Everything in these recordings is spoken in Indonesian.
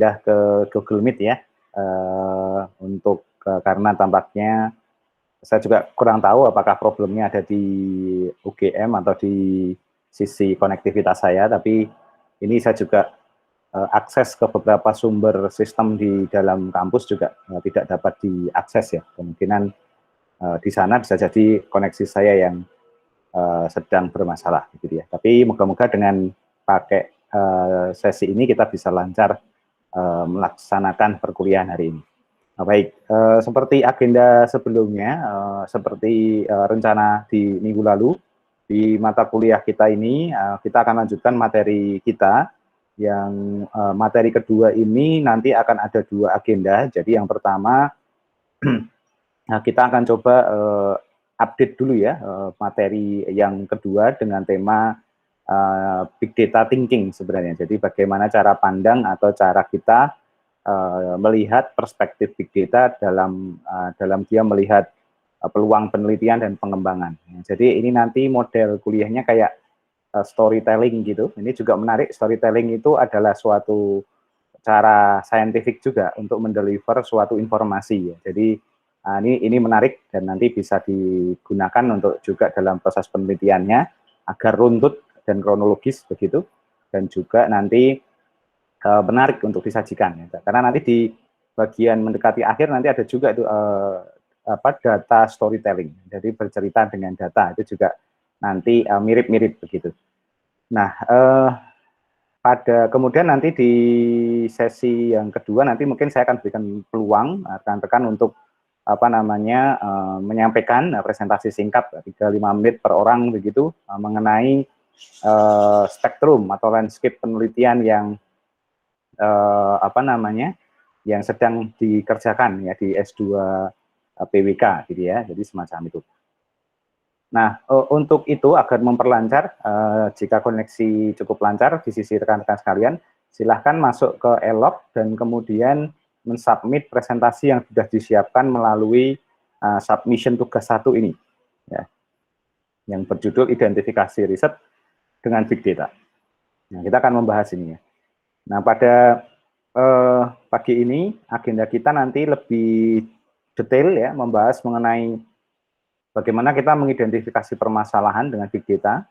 pindah ke Google Meet ya, karena tampaknya saya juga kurang tahu apakah problemnya ada di UGM atau di sisi konektivitas saya, tapi ini saya juga akses ke beberapa sumber sistem di dalam kampus juga tidak dapat diakses ya. Kemungkinan di sana bisa jadi koneksi saya yang sedang bermasalah gitu ya. Tapi moga-moga dengan pakai sesi ini kita bisa lancar melaksanakan perkuliahan hari ini. Nah, baik, seperti agenda sebelumnya, seperti rencana di minggu lalu, di mata kuliah kita ini kita akan lanjutkan materi kita yang materi kedua ini nanti akan ada 2 agenda. Jadi yang pertama kita akan coba update dulu ya materi yang kedua dengan tema big data thinking sebenarnya. Jadi bagaimana cara pandang atau cara kita melihat perspektif big data dalam dia melihat peluang penelitian dan pengembangan. Jadi ini nanti model kuliahnya kayak storytelling gitu. Ini juga menarik, storytelling itu adalah suatu cara saintifik juga untuk mendeliver suatu informasi ya. Jadi ini menarik dan nanti bisa digunakan untuk juga dalam proses penelitiannya agar runtut dan kronologis begitu, dan juga nanti menarik untuk disajikan ya. Karena nanti di bagian mendekati akhir nanti ada juga itu data storytelling. Jadi bercerita dengan data itu juga nanti mirip-mirip begitu. Nah, kemudian nanti di sesi yang kedua nanti mungkin saya akan berikan peluang rekan-rekan untuk menyampaikan presentasi singkat 3-5 menit per orang begitu mengenai spektrum atau landscape penelitian yang yang sedang dikerjakan ya di S2 PWK gitu ya. Jadi semacam itu. Nah, untuk itu agar memperlancar, jika koneksi cukup lancar di sisi rekan-rekan sekalian, silahkan masuk ke Elok dan kemudian mensubmit presentasi yang sudah disiapkan melalui submission tugas 1 ini, ya, yang berjudul identifikasi riset dengan big data. Nah, kita akan membahas ini ya. Nah, pada pagi ini agenda kita nanti lebih detail ya, membahas mengenai bagaimana kita mengidentifikasi permasalahan dengan big data,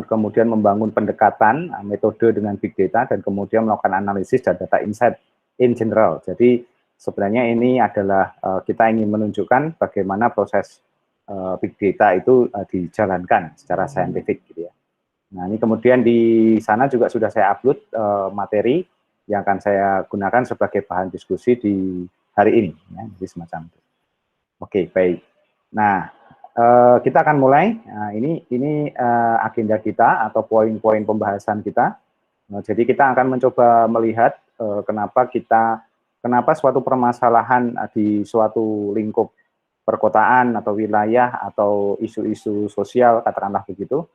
kemudian membangun pendekatan, metode dengan big data, dan kemudian melakukan analisis dan data insight in general. Jadi sebenarnya ini adalah kita ingin menunjukkan bagaimana proses big data itu dijalankan secara saintifik gitu ya. Nah, ini kemudian di sana juga sudah saya upload materi yang akan saya gunakan sebagai bahan diskusi di hari ini, ya, jadi semacam itu. Oke, baik. Nah, kita akan mulai. Nah, ini agenda kita atau poin-poin pembahasan kita. Nah, jadi kita akan mencoba melihat kenapa suatu permasalahan di suatu lingkup perkotaan atau wilayah atau isu-isu sosial, katakanlah begitu,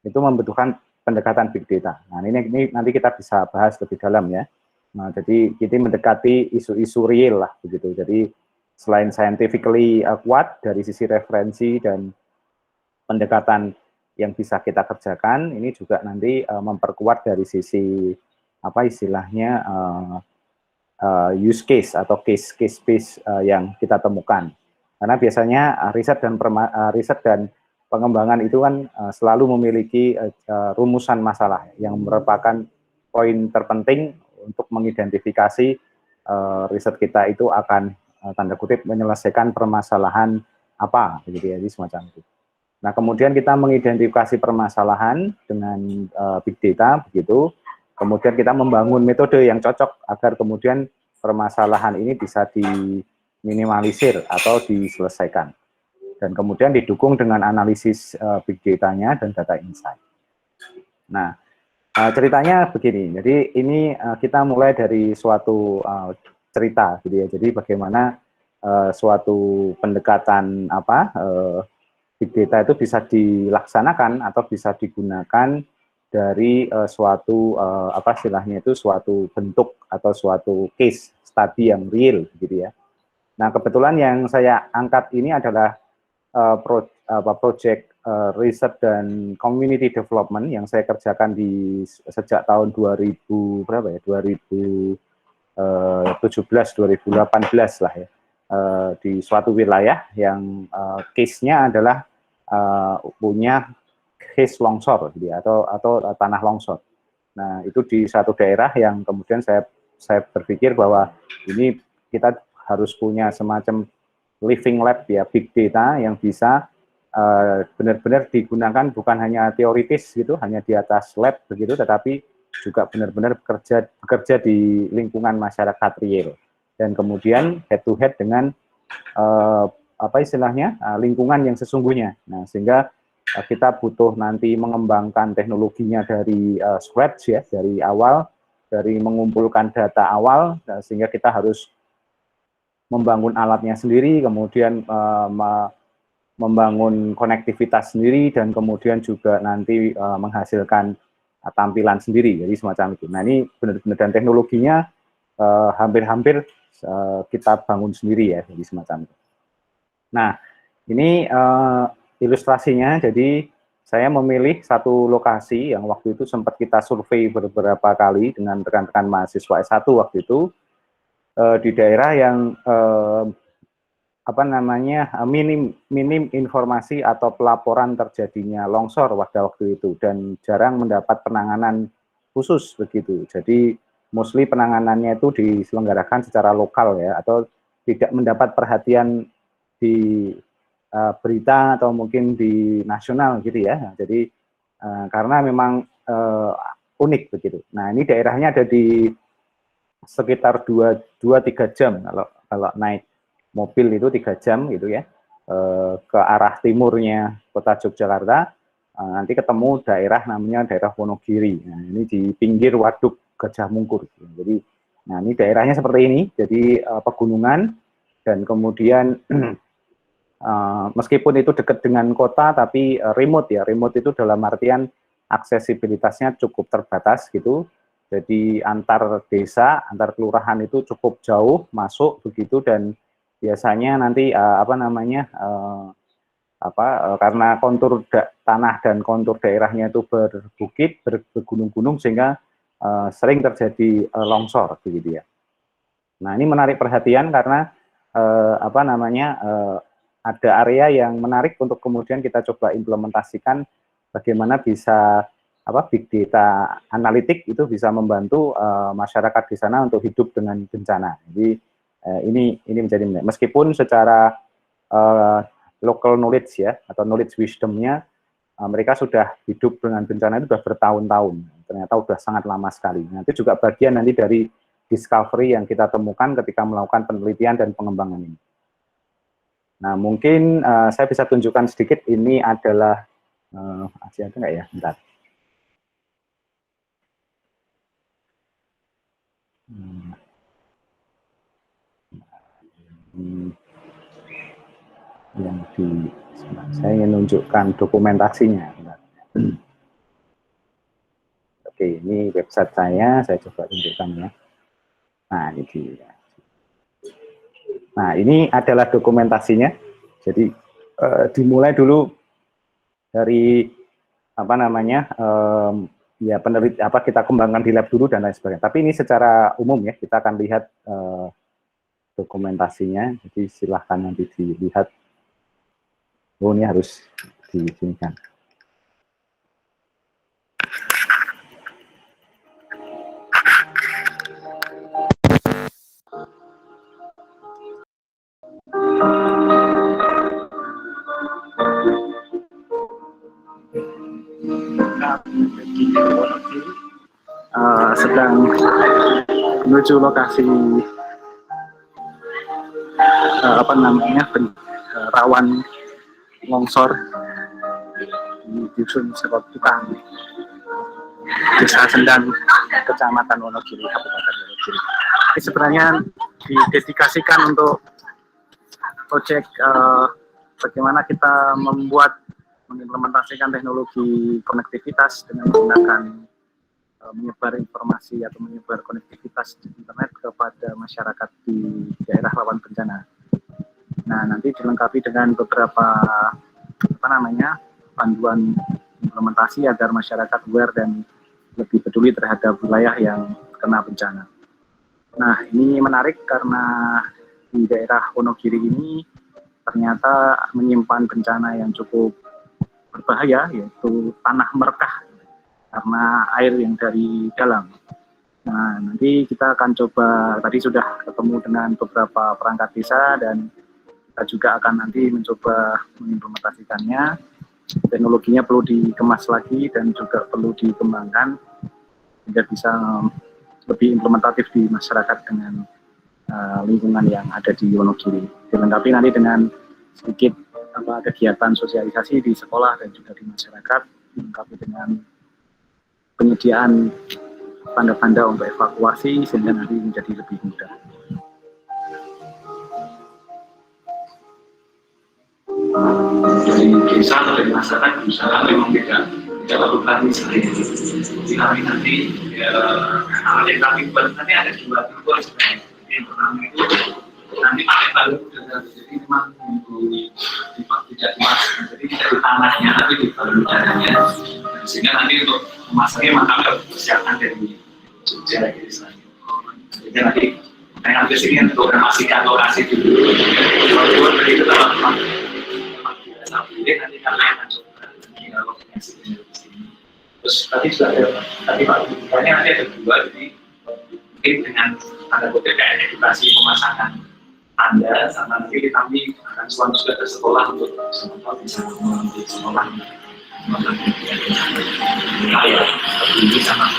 itu membutuhkan pendekatan big data. Nah, ini nanti kita bisa bahas lebih dalam ya. Nah, jadi kita mendekati isu-isu real lah begitu. Jadi selain scientifically kuat dari sisi referensi dan pendekatan yang bisa kita kerjakan, ini juga nanti memperkuat dari sisi apa istilahnya use case atau case base yang kita temukan. Karena biasanya riset dan pengembangan itu kan selalu memiliki rumusan masalah yang merupakan poin terpenting untuk mengidentifikasi riset kita itu akan tanda kutip menyelesaikan permasalahan apa begitu ya, jadi semacam itu. Nah, kemudian kita mengidentifikasi permasalahan dengan big data begitu. Kemudian kita membangun metode yang cocok agar kemudian permasalahan ini bisa diminimalisir atau diselesaikan. Dan kemudian didukung dengan analisis big data-nya dan data insight. Nah, ceritanya begini. Jadi ini kita mulai dari suatu cerita gitu ya. Jadi bagaimana suatu pendekatan big data itu bisa dilaksanakan atau bisa digunakan dari suatu suatu bentuk atau suatu case study yang real gitu ya. Nah, kebetulan yang saya angkat ini adalah project riset dan community development yang saya kerjakan sejak tahun 2000 berapa ya? 2000 2017, 2018 lah ya, di suatu wilayah yang case-nya adalah punya case longsor gitu ya, atau tanah longsor. Nah, itu di satu daerah yang kemudian saya berpikir bahwa ini kita harus punya semacam living lab ya, big data yang bisa benar-benar digunakan bukan hanya teoritis gitu, hanya di atas lab begitu, tetapi juga benar-benar bekerja di lingkungan masyarakat real, dan kemudian head to head dengan apa istilahnya lingkungan yang sesungguhnya. Nah, sehingga kita butuh nanti mengembangkan teknologinya dari scratch ya, dari awal, dari mengumpulkan data awal, sehingga kita harus membangun alatnya sendiri, kemudian membangun konektivitas sendiri, dan kemudian juga nanti menghasilkan tampilan sendiri, jadi semacam itu. Nah, ini benar-benar, dan teknologinya hampir-hampir kita bangun sendiri ya, jadi semacam itu. Nah, ini ilustrasinya. Jadi saya memilih satu lokasi yang waktu itu sempat kita survei beberapa kali dengan rekan-rekan mahasiswa S1 waktu itu, di daerah yang apa namanya minim informasi atau pelaporan terjadinya longsor pada waktu itu, dan jarang mendapat penanganan khusus begitu. Jadi mostly penanganannya itu diselenggarakan secara lokal ya, atau tidak mendapat perhatian di berita atau mungkin di nasional gitu ya. Jadi karena memang unik begitu. Nah, ini daerahnya ada di sekitar 2-3 jam kalau naik mobil itu 3 jam gitu ya, ke arah timurnya kota Yogyakarta, nanti ketemu daerah namanya daerah Wonogiri. Nah, ini di pinggir Waduk Gajah Mungkur. Jadi, nah ini daerahnya seperti ini, jadi pegunungan, dan kemudian meskipun itu dekat dengan kota, tapi remote ya. Remote itu dalam artian aksesibilitasnya cukup terbatas gitu. Jadi antar desa, antar kelurahan itu cukup jauh masuk begitu, dan biasanya nanti apa namanya karena kontur tanah dan kontur daerahnya itu berbukit, bergunung-gunung, sehingga sering terjadi longsor begitu ya. Nah, ini menarik perhatian karena apa namanya ada area yang menarik untuk kemudian kita coba implementasikan bagaimana bisa big data analitik itu bisa membantu masyarakat di sana untuk hidup dengan bencana. Jadi ini menjadi menarik. Meskipun secara local knowledge ya, atau knowledge wisdom-nya mereka sudah hidup dengan bencana itu sudah bertahun-tahun. Ternyata sudah sangat lama sekali. Nanti juga bagian nanti dari discovery yang kita temukan ketika melakukan penelitian dan pengembangan ini. Nah, mungkin saya bisa tunjukkan sedikit. Ini adalah masih ada nggak ya? Bentar. Yang saya ingin menunjukkan dokumentasinya. Oke, ini website saya coba tunjukkan ya. Nah, ini dia. Nah, ini adalah dokumentasinya. Jadi dimulai dulu dari apa namanya ya kita kembangkan di lab dulu dan lain sebagainya. Tapi ini secara umum ya, kita akan lihat dokumentasinya. Jadi silahkan nanti dilihat. Oh, ini harus diizinkan. Sedang menuju lokasi apa namanya rawan longsor di dusun Sekot-Tukang, Desa Sendang, Kecamatan Wonogiri, Kabupaten Wonogiri. Ini sebenarnya didedikasikan untuk proyek bagaimana kita mengimplementasikan teknologi konektivitas dengan menggunakan menyebar informasi atau menyebar konektivitas di internet kepada masyarakat di daerah rawan bencana. Nah, nanti dilengkapi dengan beberapa panduan implementasi agar masyarakat aware dan lebih peduli terhadap wilayah yang kena bencana. Nah, ini menarik karena di daerah Wonogiri ini ternyata menyimpan bencana yang cukup berbahaya, yaitu tanah merekah karena air yang dari dalam. Nah, nanti kita akan coba, tadi sudah ketemu dengan beberapa perangkat desa dan kita juga akan nanti mencoba mengimplementasikannya. Teknologinya perlu dikemas lagi dan juga perlu dikembangkan agar bisa lebih implementatif di masyarakat dengan lingkungan yang ada di Wonogiri. Dilengkapi nanti dengan sedikit kegiatan sosialisasi di sekolah dan juga di masyarakat, dilengkapi dengan penyediaan tanda-tanda untuk evakuasi sehingga nanti menjadi lebih mudah. Dari desa atau dari masyarakat berusaha memang tidak lakukan misalnya di kami nanti hal yang kami buat nanti ada 2 tipe sebenarnya. Yang pertama itu nanti pakai balu, jadi memang tidak dimasukkan, jadi tidak di tanahnya tapi di balu udaranya, sehingga nanti untuk memasangnya maka harus persiapan dari Jogja lagi sehingga nanti saya ambil sini untuk memastikan lokasi dulu. Kalau dari itu teman-teman sampai nanti kami akan coba koordinasi di sini. Terus tadi sudah ada, tadi Pak Bupatinya nanti ada 2, jadi mungkin dengan tanda kutip kayak edukasi pemasangan tanda, sama nanti kami akan suami sudah ke sekolah untuk semua bisa mengambil sekolah kayak ini sama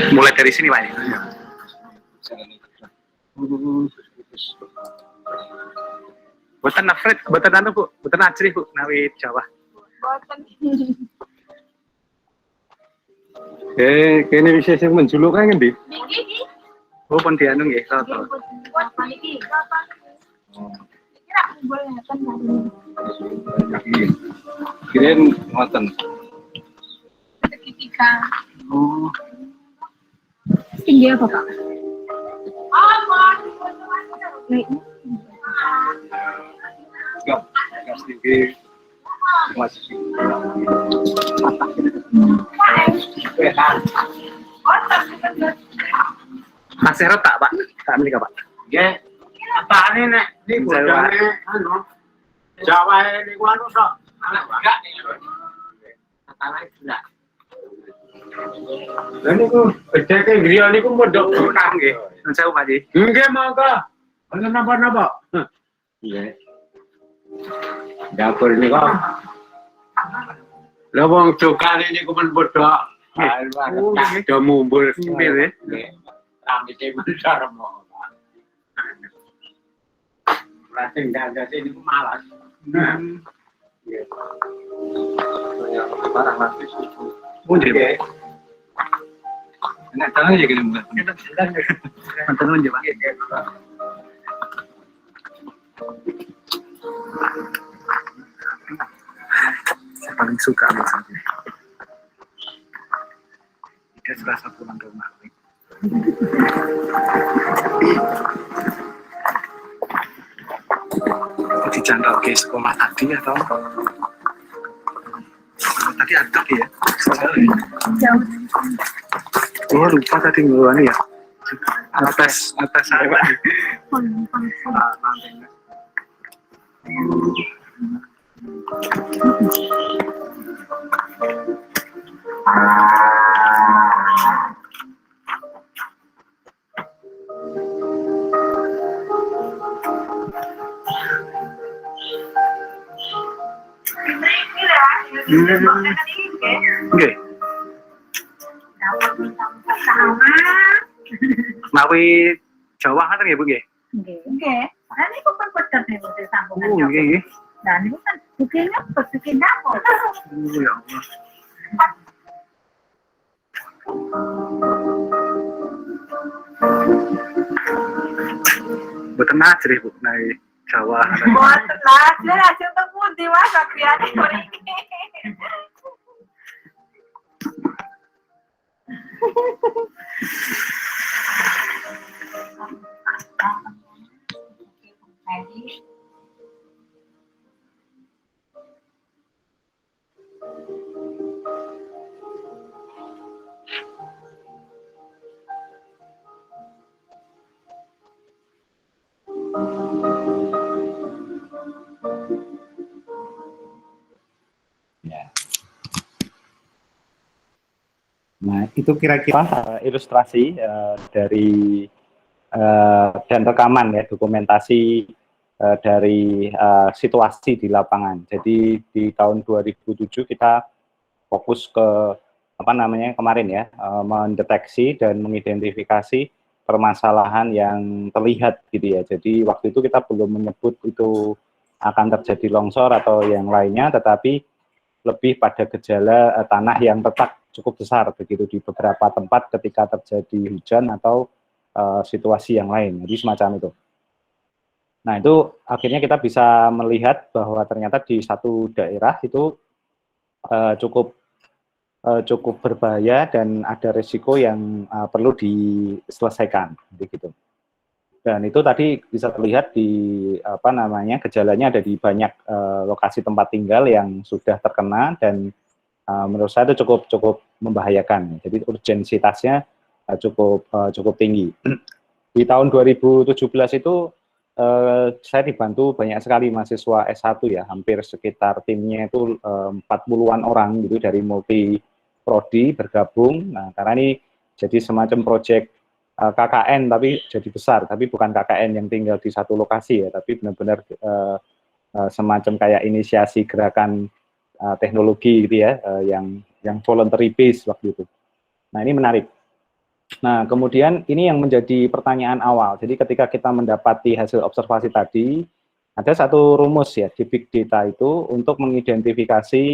Mulai dari sini Pak. Boten nafret, boten anu Bu, boten ajrih Bu, nawi Jawa. Boten. Kene wis sing menjuluk kae ngendi? Niki. Oh, pun dianu nggih, toto. Apa niki? Kira kumpul ngeten kan. Kirain ngoten. Segitiga. Oh, Tinggi apa Pak? Apa? Nih. Enggak, gas tinggi. Masih. Mas Erot tak Pak? Tak milik Pak? Nggih. Apane nek iki bodane anu Jawa niku anu sok anak enggak tanah enggak. Lha niku bedake griya niku mondok Nah, nggih. Nun sewu Pak Ji. nggih monggo. Ana napa-napa? Nggih. Dapur niku. Lha wong jokane niku men bodho. Do mumbul Nggih, nggih. nggih. Rambite mensar mo. Rasing gagase niku malas. Nggih. Barang lapis. Mundur. Enak tangan ya gitu bukan. Mantan nun Pak. Saya paling suka biasanya. Dia serasa pulang ke rumah. Dijangkau ke sekolah tadi atau tadi ada ya? Jauh. Oh lupa tadi ngeluarin ya. Atas apa? Nggih. Mawi Jawa ngaten nggih Bu nggih. Nggih. Lah niku pun pedhot niku sambungan. Oh nggih. Nah niku kan bukine bikin dapur. Oh ya Allah. Mboten ajrih Bu naik Jawa. Mboten lah, lajeng teng pundi Mas bagiane mriki. Nah, itu kira-kira ilustrasi dari dan rekaman ya, dokumentasi dari situasi di lapangan. Jadi di tahun 2007 kita fokus ke apa namanya kemarin ya, mendeteksi dan mengidentifikasi permasalahan yang terlihat gitu ya. Jadi waktu itu kita belum menyebut itu akan terjadi longsor atau yang lainnya, tetapi lebih pada gejala tanah yang retak cukup besar begitu di beberapa tempat ketika terjadi hujan atau situasi yang lain. Jadi semacam itu. Nah, itu akhirnya kita bisa melihat bahwa ternyata di satu daerah itu cukup berbahaya dan ada risiko yang perlu diselesaikan begitu. Dan itu tadi bisa terlihat di apa namanya gejalanya ada di banyak lokasi tempat tinggal yang sudah terkena dan menurut saya itu cukup membahayakan. Jadi urgensitasnya cukup tinggi. Di tahun 2017 itu saya dibantu banyak sekali mahasiswa S1 ya, hampir sekitar timnya itu 40-an orang gitu dari multi prodi bergabung. Nah, karena ini jadi semacam proyek KKN tapi jadi besar, tapi bukan KKN yang tinggal di satu lokasi ya, tapi benar-benar semacam kayak inisiasi gerakan teknologi gitu ya, yang voluntary base waktu itu. Nah, ini menarik. Nah, kemudian ini yang menjadi pertanyaan awal. Jadi ketika kita mendapati hasil observasi tadi, ada satu rumus ya di big data itu untuk mengidentifikasi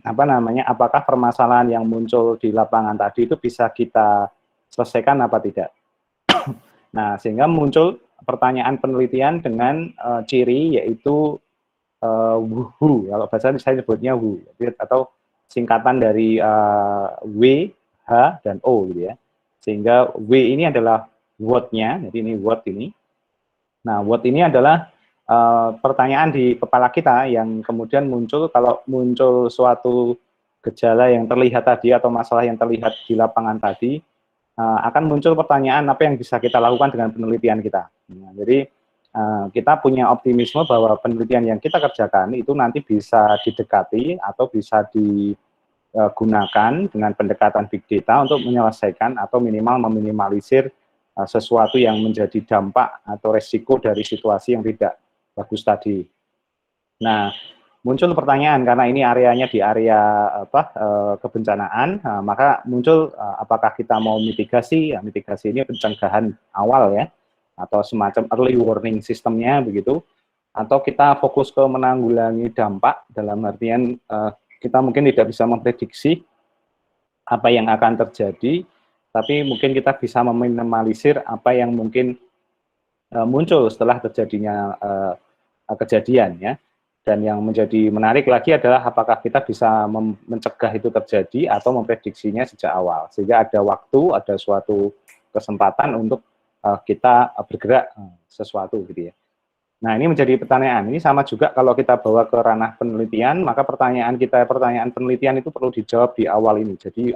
apa namanya, apakah permasalahan yang muncul di lapangan tadi itu bisa kita selesaikan apa tidak. Nah, sehingga muncul pertanyaan penelitian dengan ciri yaitu WHO, kalau bahasa saya sebutnya WHO, atau singkatan dari W, H, dan O gitu ya. Sehingga W ini adalah what-nya, jadi ini what ini. Nah, what ini adalah pertanyaan di kepala kita yang kemudian muncul kalau muncul suatu gejala yang terlihat tadi atau masalah yang terlihat di lapangan tadi, akan muncul pertanyaan apa yang bisa kita lakukan dengan penelitian kita. Nah, jadi kita punya optimisme bahwa penelitian yang kita kerjakan itu nanti bisa didekati atau bisa digunakan dengan pendekatan big data untuk menyelesaikan atau minimal meminimalisir sesuatu yang menjadi dampak atau resiko dari situasi yang tidak bagus tadi. Nah, muncul pertanyaan karena ini areanya di area kebencanaan, maka muncul apakah kita mau mitigasi? Ya, mitigasi ini pencegahan awal ya, atau semacam early warning sistemnya begitu, atau kita fokus ke menanggulangi dampak dalam artian kita mungkin tidak bisa memprediksi apa yang akan terjadi, tapi mungkin kita bisa meminimalisir apa yang mungkin muncul setelah terjadinya kejadian ya. Dan yang menjadi menarik lagi adalah apakah kita bisa mencegah itu terjadi atau memprediksinya sejak awal, sehingga ada waktu, ada suatu kesempatan untuk kita bergerak sesuatu gitu ya. Nah, ini menjadi pertanyaan. Ini sama juga kalau kita bawa ke ranah penelitian, maka pertanyaan penelitian itu perlu dijawab di awal ini. Jadi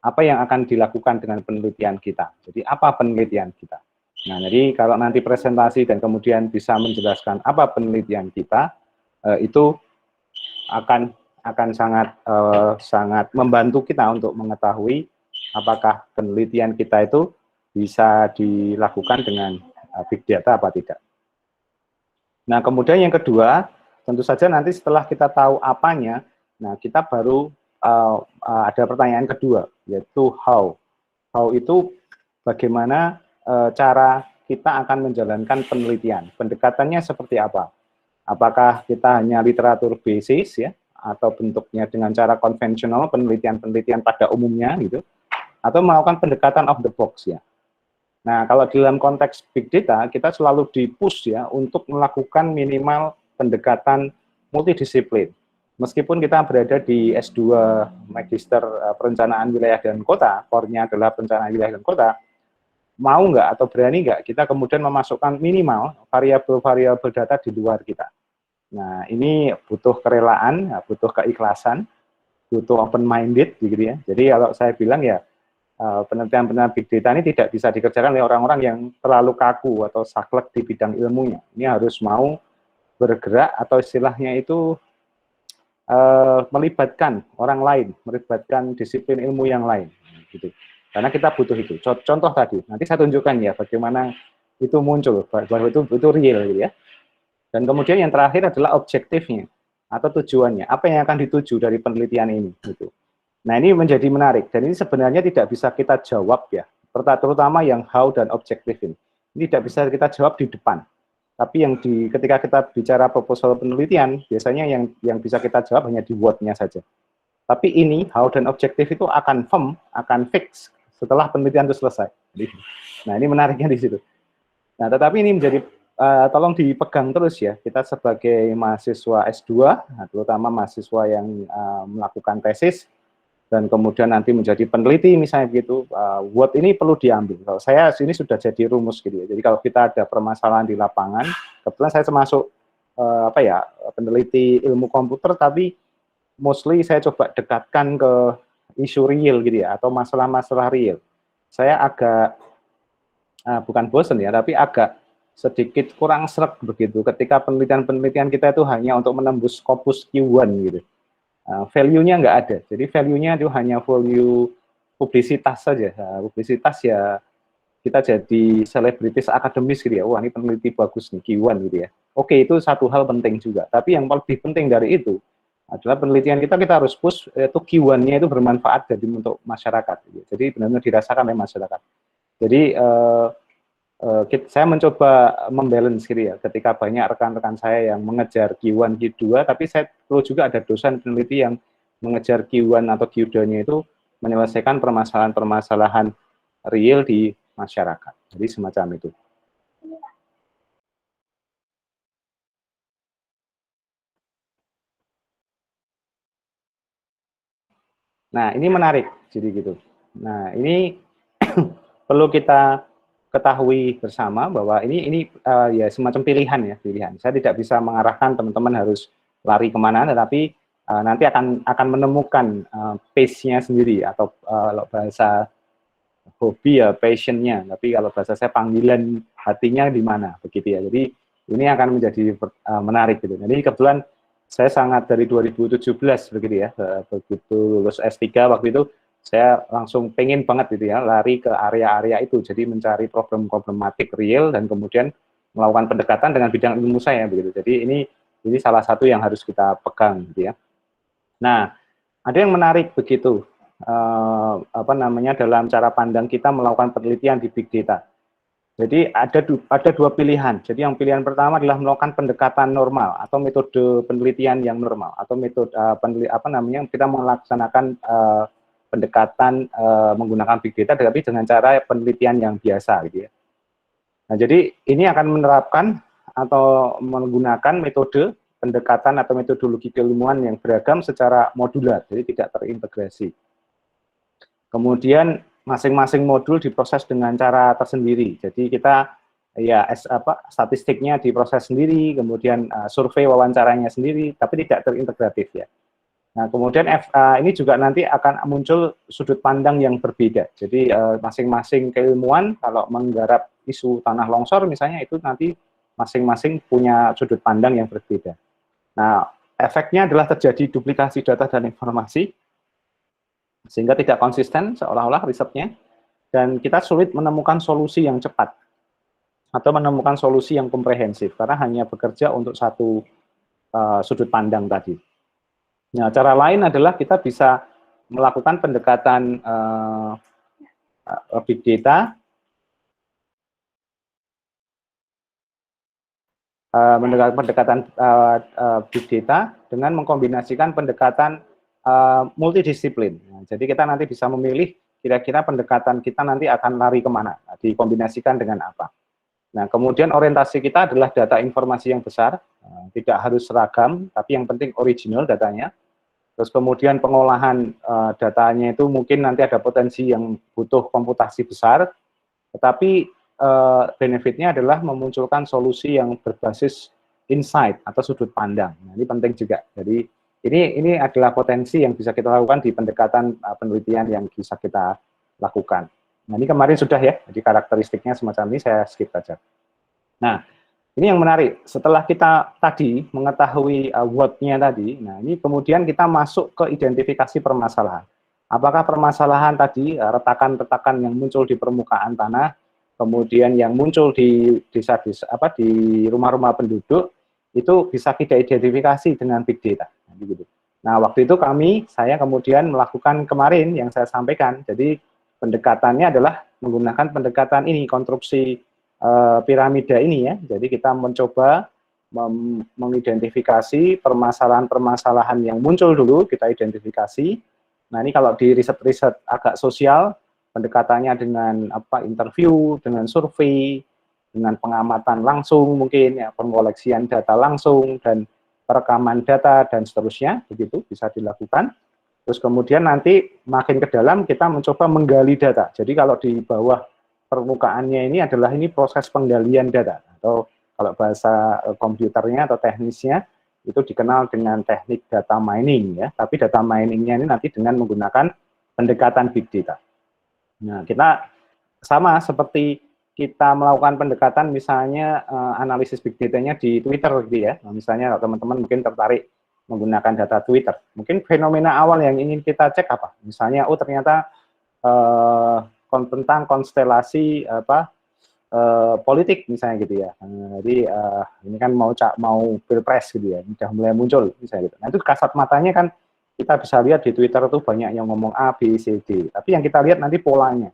apa yang akan dilakukan dengan penelitian kita? Jadi apa penelitian kita? Nah, jadi kalau nanti presentasi dan kemudian bisa menjelaskan apa penelitian kita, itu akan sangat membantu kita untuk mengetahui apakah penelitian kita itu bisa dilakukan dengan big data apa tidak. Nah, kemudian yang kedua, tentu saja nanti setelah kita tahu apanya, nah kita baru ada pertanyaan kedua, yaitu how. How itu bagaimana cara kita akan menjalankan penelitian. Pendekatannya seperti apa? Apakah kita hanya literatur basis ya, atau bentuknya dengan cara konvensional, penelitian-penelitian pada umumnya gitu, atau melakukan pendekatan of the box ya. Nah, kalau dalam konteks big data, kita selalu di-push ya untuk melakukan minimal pendekatan multidisiplin. Meskipun kita berada di S2 Magister Perencanaan Wilayah dan Kota, core-nya adalah perencanaan wilayah dan kota, mau nggak atau berani nggak kita kemudian memasukkan minimal variabel-variabel data di luar kita. Nah, ini butuh kerelaan, butuh keikhlasan, butuh open-minded gitu ya. Jadi kalau saya bilang ya, penelitian-penelitian big data ini tidak bisa dikerjakan oleh orang-orang yang terlalu kaku atau saklek di bidang ilmunya. Ini harus mau bergerak atau istilahnya itu melibatkan orang lain, melibatkan disiplin ilmu yang lain. Gitu. Karena kita butuh itu. Contoh tadi, nanti saya tunjukkan ya bagaimana itu muncul, bahwa itu real gitu ya. Dan kemudian yang terakhir adalah objektifnya atau tujuannya. Apa yang akan dituju dari penelitian ini? Gitu. Nah, ini menjadi menarik, dan ini sebenarnya tidak bisa kita jawab ya, terutama yang how dan objektif ini. Ini tidak bisa kita jawab di depan. Tapi ketika kita bicara proposal penelitian, biasanya yang bisa kita jawab hanya di word-nya saja. Tapi ini, how dan objektif itu akan firm, akan fix setelah penelitian itu selesai. Nah, ini menariknya di situ. Nah, tetapi ini menjadi, tolong dipegang terus ya, kita sebagai mahasiswa S2, nah, terutama mahasiswa yang melakukan tesis, dan kemudian nanti menjadi peneliti misalnya begitu, word ini perlu diambil. Kalau saya ini sudah jadi rumus gitu ya. Jadi kalau kita ada permasalahan di lapangan, kebetulan saya termasuk peneliti ilmu komputer, tapi mostly saya coba dekatkan ke isu real gitu ya, atau masalah-masalah real. Saya agak bukan bosan ya, tapi agak sedikit kurang sreg begitu ketika penelitian-penelitian kita itu hanya untuk menembus Scopus Q1 gitu. Value-nya nggak ada. Jadi value-nya itu hanya value publisitas saja. Nah, publisitas ya kita jadi selebritis akademis gitu ya. Wah, ini peneliti bagus nih, Q1 gitu ya. Oke, itu satu hal penting juga. Tapi yang lebih penting dari itu adalah penelitian kita harus push itu Q1-nya itu bermanfaat jadi untuk masyarakat. Gitu. Jadi benar-benar dirasakan oleh masyarakat. Jadi saya mencoba membalance gitu ya, ketika banyak rekan-rekan saya yang mengejar Q1, Q2, tapi saya perlu juga ada dosen peneliti yang mengejar Q1 atau Q2-nya itu menyelesaikan permasalahan-permasalahan real di masyarakat. Jadi semacam itu. Nah, ini menarik, jadi gitu. Nah, ini perlu kita ketahui bersama bahwa ini ya semacam pilihan ya, pilihan. Saya tidak bisa mengarahkan teman-teman harus lari kemana, tetapi nanti akan menemukan pace-nya sendiri, atau kalau bahasa hobi ya passion-nya, tapi kalau bahasa saya panggilan hatinya di mana, begitu ya. Jadi ini akan menjadi menarik gitu. Jadi kebetulan saya sangat dari 2017 begitu ya, begitu lulus S3 waktu itu, saya langsung pengen banget gitu ya, lari ke area-area itu, jadi mencari problematik real dan kemudian melakukan pendekatan dengan bidang ilmu saya begitu. Jadi ini salah satu yang harus kita pegang gitu ya. Nah, ada yang menarik begitu, dalam cara pandang kita melakukan penelitian di big data. Jadi ada dua pilihan. Jadi yang pilihan pertama adalah melakukan pendekatan normal atau metode penelitian yang normal, atau metode kita melaksanakan pendekatan menggunakan big data, tapi dengan cara penelitian yang biasa gitu ya. Nah, jadi ini akan menerapkan atau menggunakan metode pendekatan atau metodologi keilmuan yang beragam secara modular, jadi tidak terintegrasi. Kemudian masing-masing modul diproses dengan cara tersendiri. Jadi kita ya statistiknya diproses sendiri, kemudian survei wawancaranya sendiri, tapi tidak terintegratif ya. Nah, kemudian ini juga nanti akan muncul sudut pandang yang berbeda. Jadi masing-masing keilmuan kalau menggarap isu tanah longsor misalnya, itu nanti masing-masing punya sudut pandang yang berbeda. Nah, efeknya adalah terjadi duplikasi data dan informasi, sehingga tidak konsisten seolah-olah risetnya, dan kita sulit menemukan solusi yang cepat, atau menemukan solusi yang komprehensif, karena hanya bekerja untuk satu sudut pandang tadi. Nah, cara lain adalah kita bisa melakukan pendekatan big data, pendekatan big data dengan mengkombinasikan pendekatan multidisiplin. Nah, jadi kita nanti bisa memilih kira-kira pendekatan kita nanti akan lari kemana, dikombinasikan dengan apa. Nah, kemudian orientasi kita adalah data informasi yang besar, tidak harus seragam, tapi yang penting original datanya. Terus kemudian pengolahan datanya itu mungkin nanti ada potensi yang butuh komputasi besar, tetapi benefitnya adalah memunculkan solusi yang berbasis insight atau sudut pandang. Nah, ini penting juga. Jadi ini adalah potensi yang bisa kita lakukan di pendekatan penelitian yang bisa kita lakukan. Nah, ini kemarin sudah ya, jadi karakteristiknya semacam ini, saya skip saja. Nah, ini yang menarik, setelah kita tadi mengetahui what-nya tadi, nah ini kemudian kita masuk ke identifikasi permasalahan. Apakah permasalahan tadi, retakan-retakan yang muncul di permukaan tanah, kemudian yang muncul di desa-desa, di rumah-rumah penduduk, itu bisa kita identifikasi dengan big data. Nah, waktu itu saya kemudian melakukan kemarin yang saya sampaikan, jadi pendekatannya adalah menggunakan pendekatan ini, konstruksi piramida ini ya. Jadi kita mencoba mengidentifikasi permasalahan-permasalahan yang muncul dulu, kita identifikasi. Nah, ini kalau di riset-riset agak sosial, pendekatannya dengan interview, dengan survei, dengan pengamatan langsung mungkin ya, pengoleksian data langsung dan perekaman data dan seterusnya, begitu bisa dilakukan. Terus kemudian nanti makin ke dalam kita mencoba menggali data. Jadi kalau di bawah permukaannya ini adalah proses penggalian data, atau kalau bahasa komputernya atau teknisnya itu dikenal dengan teknik data mining ya. Tapi data miningnya ini nanti dengan menggunakan pendekatan big data. Nah, kita sama seperti kita melakukan pendekatan misalnya analisis big data-nya di Twitter gitu ya. Nah, misalnya kalau teman-teman mungkin tertarik menggunakan data Twitter, mungkin fenomena awal yang ingin kita cek apa? Misalnya, ternyata tentang konstelasi politik misalnya gitu ya. Jadi ini kan mau pilpres gitu ya, sudah mulai muncul misalnya gitu. Nah, itu kasat matanya kan kita bisa lihat di Twitter itu banyak yang ngomong A, B, C, D. Tapi yang kita lihat nanti polanya.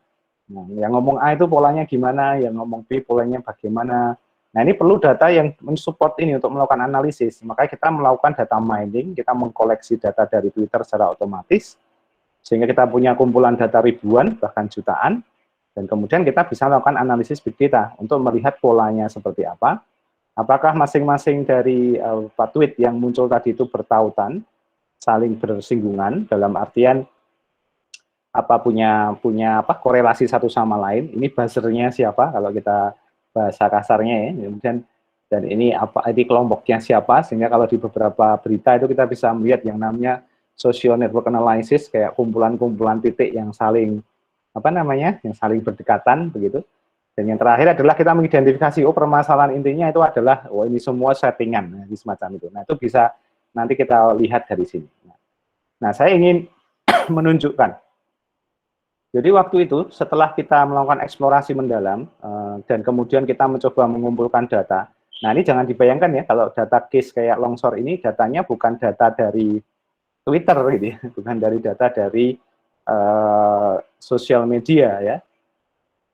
Nah, yang ngomong A itu polanya gimana, yang ngomong B polanya bagaimana. Nah, ini perlu data yang mensupport ini untuk melakukan analisis. Makanya kita melakukan data mining, kita mengkoleksi data dari Twitter secara otomatis, sehingga kita punya kumpulan data ribuan, bahkan jutaan, dan kemudian kita bisa melakukan analisis big data untuk melihat polanya seperti apa, apakah masing-masing dari tweet yang muncul tadi itu bertautan, saling bersinggungan, dalam artian punya korelasi satu sama lain, ini buzzernya siapa, kalau kita bahasa kasarnya ya, kemudian dan ini kelompoknya siapa, sehingga kalau di beberapa berita itu kita bisa melihat yang namanya social network analysis, kayak kumpulan-kumpulan titik yang saling yang saling berdekatan begitu. Dan yang terakhir adalah kita mengidentifikasi permasalahan intinya itu adalah ini semua settingan semacam itu. Nah, itu bisa nanti kita lihat dari sini. Nah, saya ingin menunjukkan. Jadi waktu itu setelah kita melakukan eksplorasi mendalam dan kemudian kita mencoba mengumpulkan data. Nah, ini jangan dibayangkan ya, kalau data case kayak longsor ini datanya bukan data dari Twitter gitu ya, bukan dari data dari sosial media ya.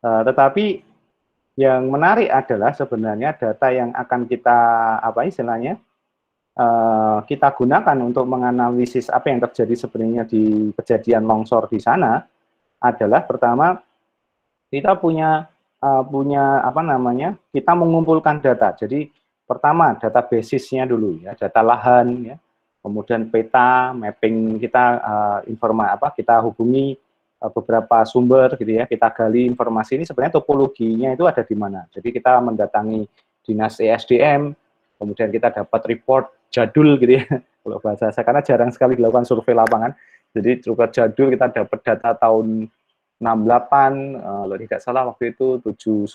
Tetapi yang menarik adalah sebenarnya data yang akan kita kita gunakan untuk menganalisis apa yang terjadi sebenarnya di kejadian longsor di sana adalah pertama kita punya kita mengumpulkan data. Jadi pertama data basisnya dulu ya, data lahan ya. Kemudian peta, mapping kita kita hubungi beberapa sumber gitu ya, kita gali informasi ini sebenarnya topologinya itu ada di mana. Jadi kita mendatangi dinas ESDM, kemudian kita dapat report jadul gitu ya, kalau bahasa saya, karena jarang sekali dilakukan survei lapangan. Jadi report jadul kita dapat data tahun 68, kalau tidak salah waktu itu 79,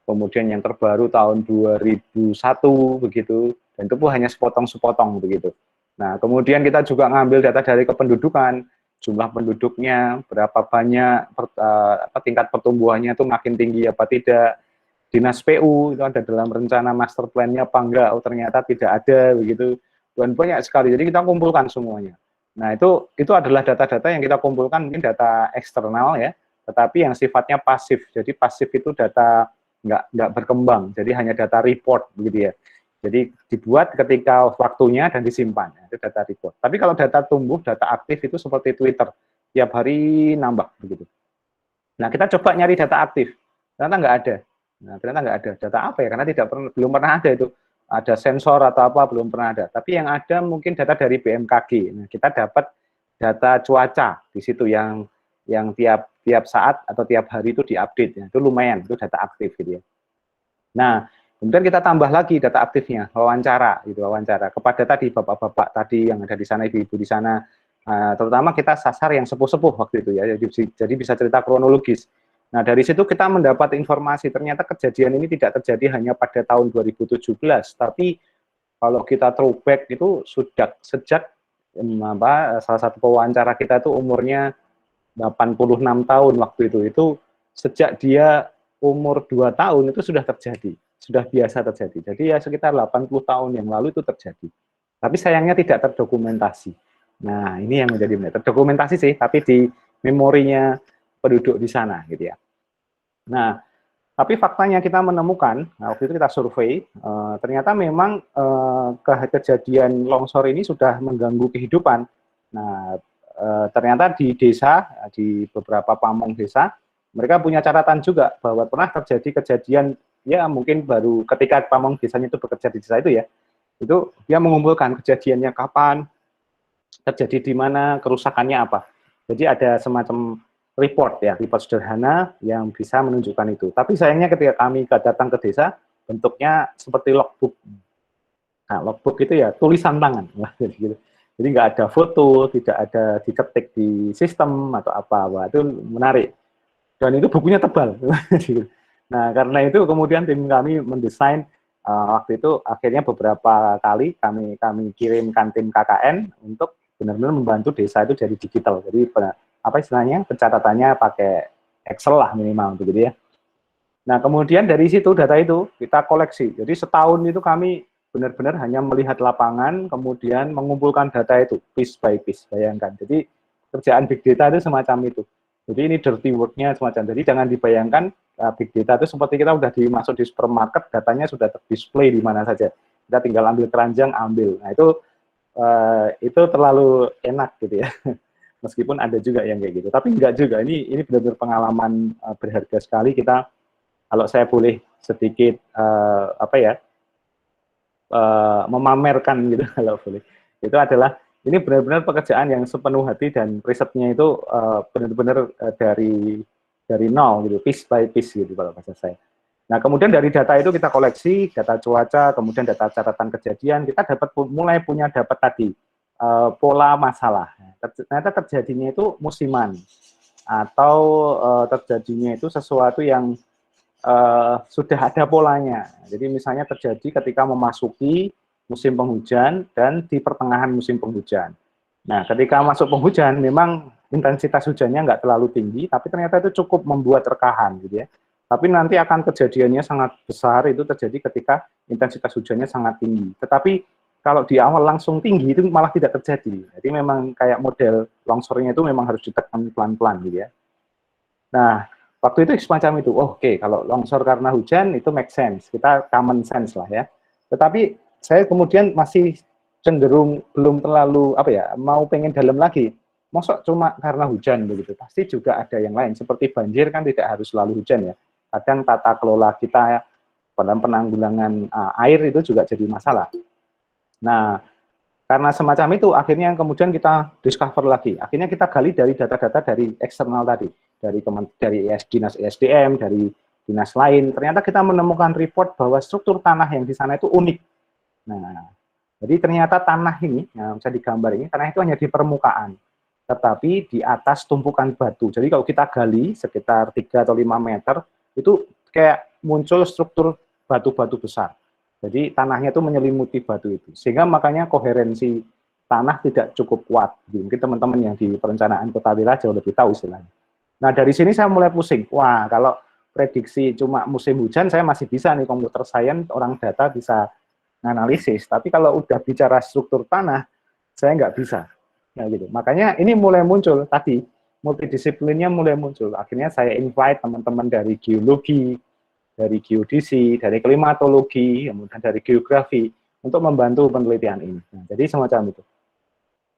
kemudian yang terbaru tahun 2001 begitu. Dan itu pun hanya sepotong-sepotong begitu. Nah, kemudian kita juga ngambil data dari kependudukan, jumlah penduduknya, berapa banyak, tingkat pertumbuhannya itu makin tinggi apa tidak, dinas PU itu ada dalam rencana master plan-nya apa enggak, oh ternyata tidak ada begitu, dan banyak sekali. Jadi kita kumpulkan semuanya. Nah, itu adalah data-data yang kita kumpulkan, mungkin data eksternal ya, tetapi yang sifatnya pasif. Jadi pasif itu data nggak berkembang, jadi hanya data report begitu ya. Jadi dibuat ketika waktunya dan disimpan, itu data report. Tapi kalau data tumbuh, data aktif itu seperti Twitter, tiap hari nambah begitu. Nah, kita coba nyari data aktif, ternyata nggak ada. Nah, ternyata nggak ada. Data apa ya? Karena belum pernah ada itu. Ada sensor atau apa, belum pernah ada. Tapi yang ada mungkin data dari BMKG. Nah, kita dapat data cuaca di situ yang tiap saat atau tiap hari itu diupdate. Ya. Itu lumayan, itu data aktif gitu ya. Nah, kemudian kita tambah lagi data aktifnya, wawancara kepada tadi bapak-bapak tadi yang ada di sana, ibu-ibu di sana. Terutama kita sasar yang sepuh-sepuh waktu itu ya, jadi bisa cerita kronologis. Nah, dari situ kita mendapat informasi, ternyata kejadian ini tidak terjadi hanya pada tahun 2017, tapi kalau kita throwback itu sudah sejak salah satu pewawancara kita itu umurnya 86 tahun waktu itu sejak dia umur 2 tahun itu sudah terjadi, sudah biasa terjadi. Jadi ya sekitar 80 tahun yang lalu itu terjadi. Tapi sayangnya tidak terdokumentasi. Nah, ini yang menjadi benar. Terdokumentasi sih, tapi di memorinya penduduk di sana gitu ya. Nah, tapi faktanya kita menemukan, nah waktu itu kita survei, ternyata memang kejadian longsor ini sudah mengganggu kehidupan. Nah, ternyata di desa, di beberapa pamong desa, mereka punya catatan juga bahwa pernah terjadi kejadian, ya mungkin baru ketika pamong desanya itu bekerja di desa itu ya, itu dia mengumpulkan kejadiannya kapan, terjadi di mana, kerusakannya apa. Jadi ada semacam report sederhana yang bisa menunjukkan itu. Tapi sayangnya ketika kami datang ke desa, bentuknya seperti logbook. Nah, logbook itu ya tulisan tangan. Jadi nggak ada foto, tidak ada diketik di sistem atau apa. Itu menarik. Dan itu bukunya tebal. Nah, karena itu kemudian tim kami mendesain, waktu itu akhirnya beberapa kali kami kirimkan tim KKN untuk benar-benar membantu desa itu jadi digital. Jadi apa istilahnya, pencatatannya pakai Excel lah minimal begitu ya. Nah, kemudian dari situ data itu kita koleksi. Jadi setahun itu kami benar-benar hanya melihat lapangan, kemudian mengumpulkan data itu piece by piece, bayangkan. Jadi kerjaan big data itu semacam itu. Jadi ini dirty work-nya semacam. Jadi jangan dibayangkan big data itu seperti kita udah dimasuk di supermarket, datanya sudah terdisplay di mana saja. Kita tinggal ambil keranjang, ambil. Nah, itu terlalu enak gitu ya. Meskipun ada juga yang kayak gitu, tapi enggak juga. Ini benar-benar pengalaman berharga sekali. Kita, kalau saya boleh sedikit memamerkan gitu, kalau boleh, itu adalah ini benar-benar pekerjaan yang sepenuh hati dan risetnya itu benar-benar dari nol gitu, piece by piece gitu kalau bahasa saya. Nah, kemudian dari data itu kita koleksi data cuaca, kemudian data catatan kejadian, kita mulai punya tadi pola masalah. Ternyata terjadinya itu musiman atau terjadinya itu sesuatu yang sudah ada polanya. Jadi misalnya terjadi ketika memasuki musim penghujan dan di pertengahan musim penghujan. Nah, ketika masuk penghujan memang intensitas hujannya nggak terlalu tinggi, tapi ternyata itu cukup membuat rekahan gitu ya. Tapi nanti akan kejadiannya sangat besar, itu terjadi ketika intensitas hujannya sangat tinggi. Tetapi kalau di awal langsung tinggi itu malah tidak terjadi. Jadi memang kayak model longsornya itu memang harus ditekan pelan-pelan gitu ya. Nah, waktu itu semacam itu. Oke, kalau longsor karena hujan itu make sense. Kita common sense lah ya. Tetapi saya kemudian masih cenderung belum terlalu mau pengen dalam lagi. Masa cuma karena hujan begitu. Pasti juga ada yang lain. Seperti banjir kan tidak harus selalu hujan ya. Kadang tata kelola kita dalam penanggulangan air itu juga jadi masalah. Nah, karena semacam itu, akhirnya kemudian kita discover lagi. Akhirnya kita gali dari data-data dari eksternal tadi, dari dinas ESDM, dari dinas lain. Ternyata kita menemukan report bahwa struktur tanah yang di sana itu unik. Nah, jadi ternyata tanah ini, yang bisa digambar ini, tanah itu hanya di permukaan, tetapi di atas tumpukan batu. Jadi kalau kita gali sekitar 3 atau 5 meter, itu kayak muncul struktur batu-batu besar. Jadi tanahnya itu menyelimuti batu itu, sehingga makanya koherensi tanah tidak cukup kuat. Mungkin teman-teman yang di perencanaan kota wilayah jauh lebih tahu istilahnya. Nah dari sini saya mulai pusing. Wah kalau prediksi cuma musim hujan saya masih bisa nih, komputer science, orang data bisa analisis. Tapi kalau udah bicara struktur tanah, saya nggak bisa. Nah, gitu. Makanya ini mulai muncul tadi, multidisiplinnya mulai muncul. Akhirnya saya invite teman-teman dari geologi, dari geodesi, dari klimatologi, kemudian dari geografi, untuk membantu penelitian ini. Nah, jadi semacam itu.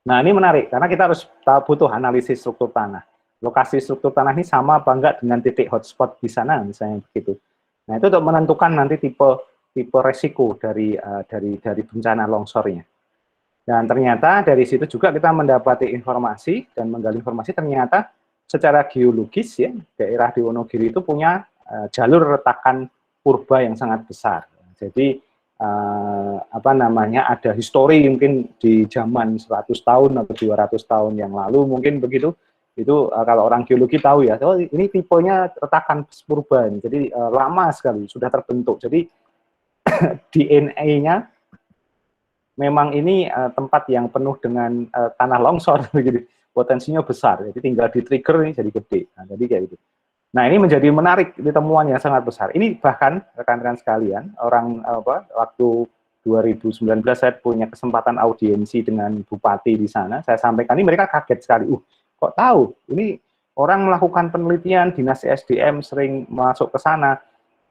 Nah ini menarik, karena kita harus butuh analisis struktur tanah. Lokasi struktur tanah ini sama apa enggak dengan titik hotspot di sana, misalnya begitu. Nah itu untuk menentukan nanti tipe resiko dari bencana longsornya. Dan ternyata dari situ juga kita mendapati informasi dan menggali informasi, ternyata secara geologis ya daerah di Wonogiri itu punya jalur retakan purba yang sangat besar. Jadi ada histori mungkin di zaman 100 tahun atau 200 tahun yang lalu mungkin begitu. Itu kalau orang geologi tahu ya, oh ini tipenya retakan purba ini. Jadi lama sekali sudah terbentuk. Jadi DNA-nya memang ini tempat yang penuh dengan tanah longsor, jadi potensinya besar, jadi tinggal di-trigger ini jadi gede. Nah, jadi kayak gitu. Nah, ini menjadi menarik, ini temuan yang sangat besar. Ini bahkan rekan-rekan sekalian, waktu 2019 saya punya kesempatan audiensi dengan bupati di sana, saya sampaikan ini, mereka kaget sekali. Kok tahu? Ini orang melakukan penelitian, dinas SDM sering masuk ke sana,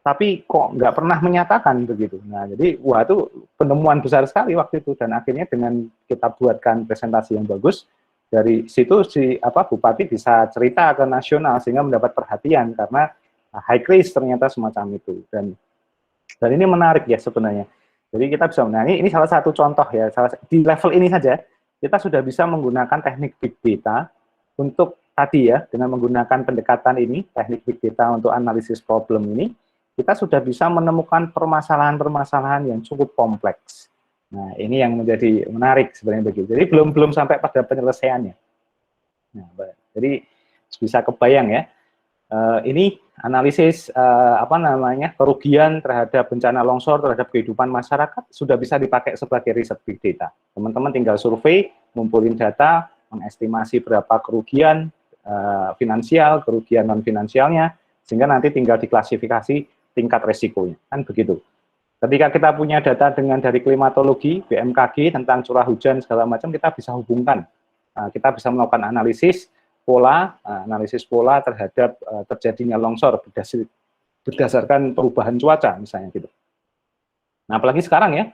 tapi kok nggak pernah menyatakan begitu. Nah, jadi wah itu penemuan besar sekali waktu itu, dan akhirnya dengan kita buatkan presentasi yang bagus, dari situ bupati bisa cerita ke nasional sehingga mendapat perhatian karena high risk ternyata semacam itu. Dan ini menarik ya sebenarnya. Jadi kita bisa, nah ini salah satu contoh ya, di level ini saja kita sudah bisa menggunakan teknik big data untuk tadi ya, dengan menggunakan pendekatan ini, teknik big data untuk analisis problem ini, kita sudah bisa menemukan permasalahan-permasalahan yang cukup kompleks. Nah, ini yang menjadi menarik sebenarnya begitu. Jadi belum sampai pada penyelesaiannya. Nah, jadi bisa kebayang ya. Ini analisis kerugian terhadap bencana longsor terhadap kehidupan masyarakat sudah bisa dipakai sebagai riset big data. Teman-teman tinggal survei, ngumpulin data, mengestimasi berapa kerugian finansial, kerugian non finansialnya, sehingga nanti tinggal diklasifikasi tingkat resikonya, kan begitu. Ketika kita punya data dari klimatologi, BMKG tentang curah hujan segala macam, kita bisa hubungkan, kita bisa melakukan analisis pola terhadap terjadinya longsor berdasarkan perubahan cuaca misalnya gitu. Nah apalagi sekarang ya,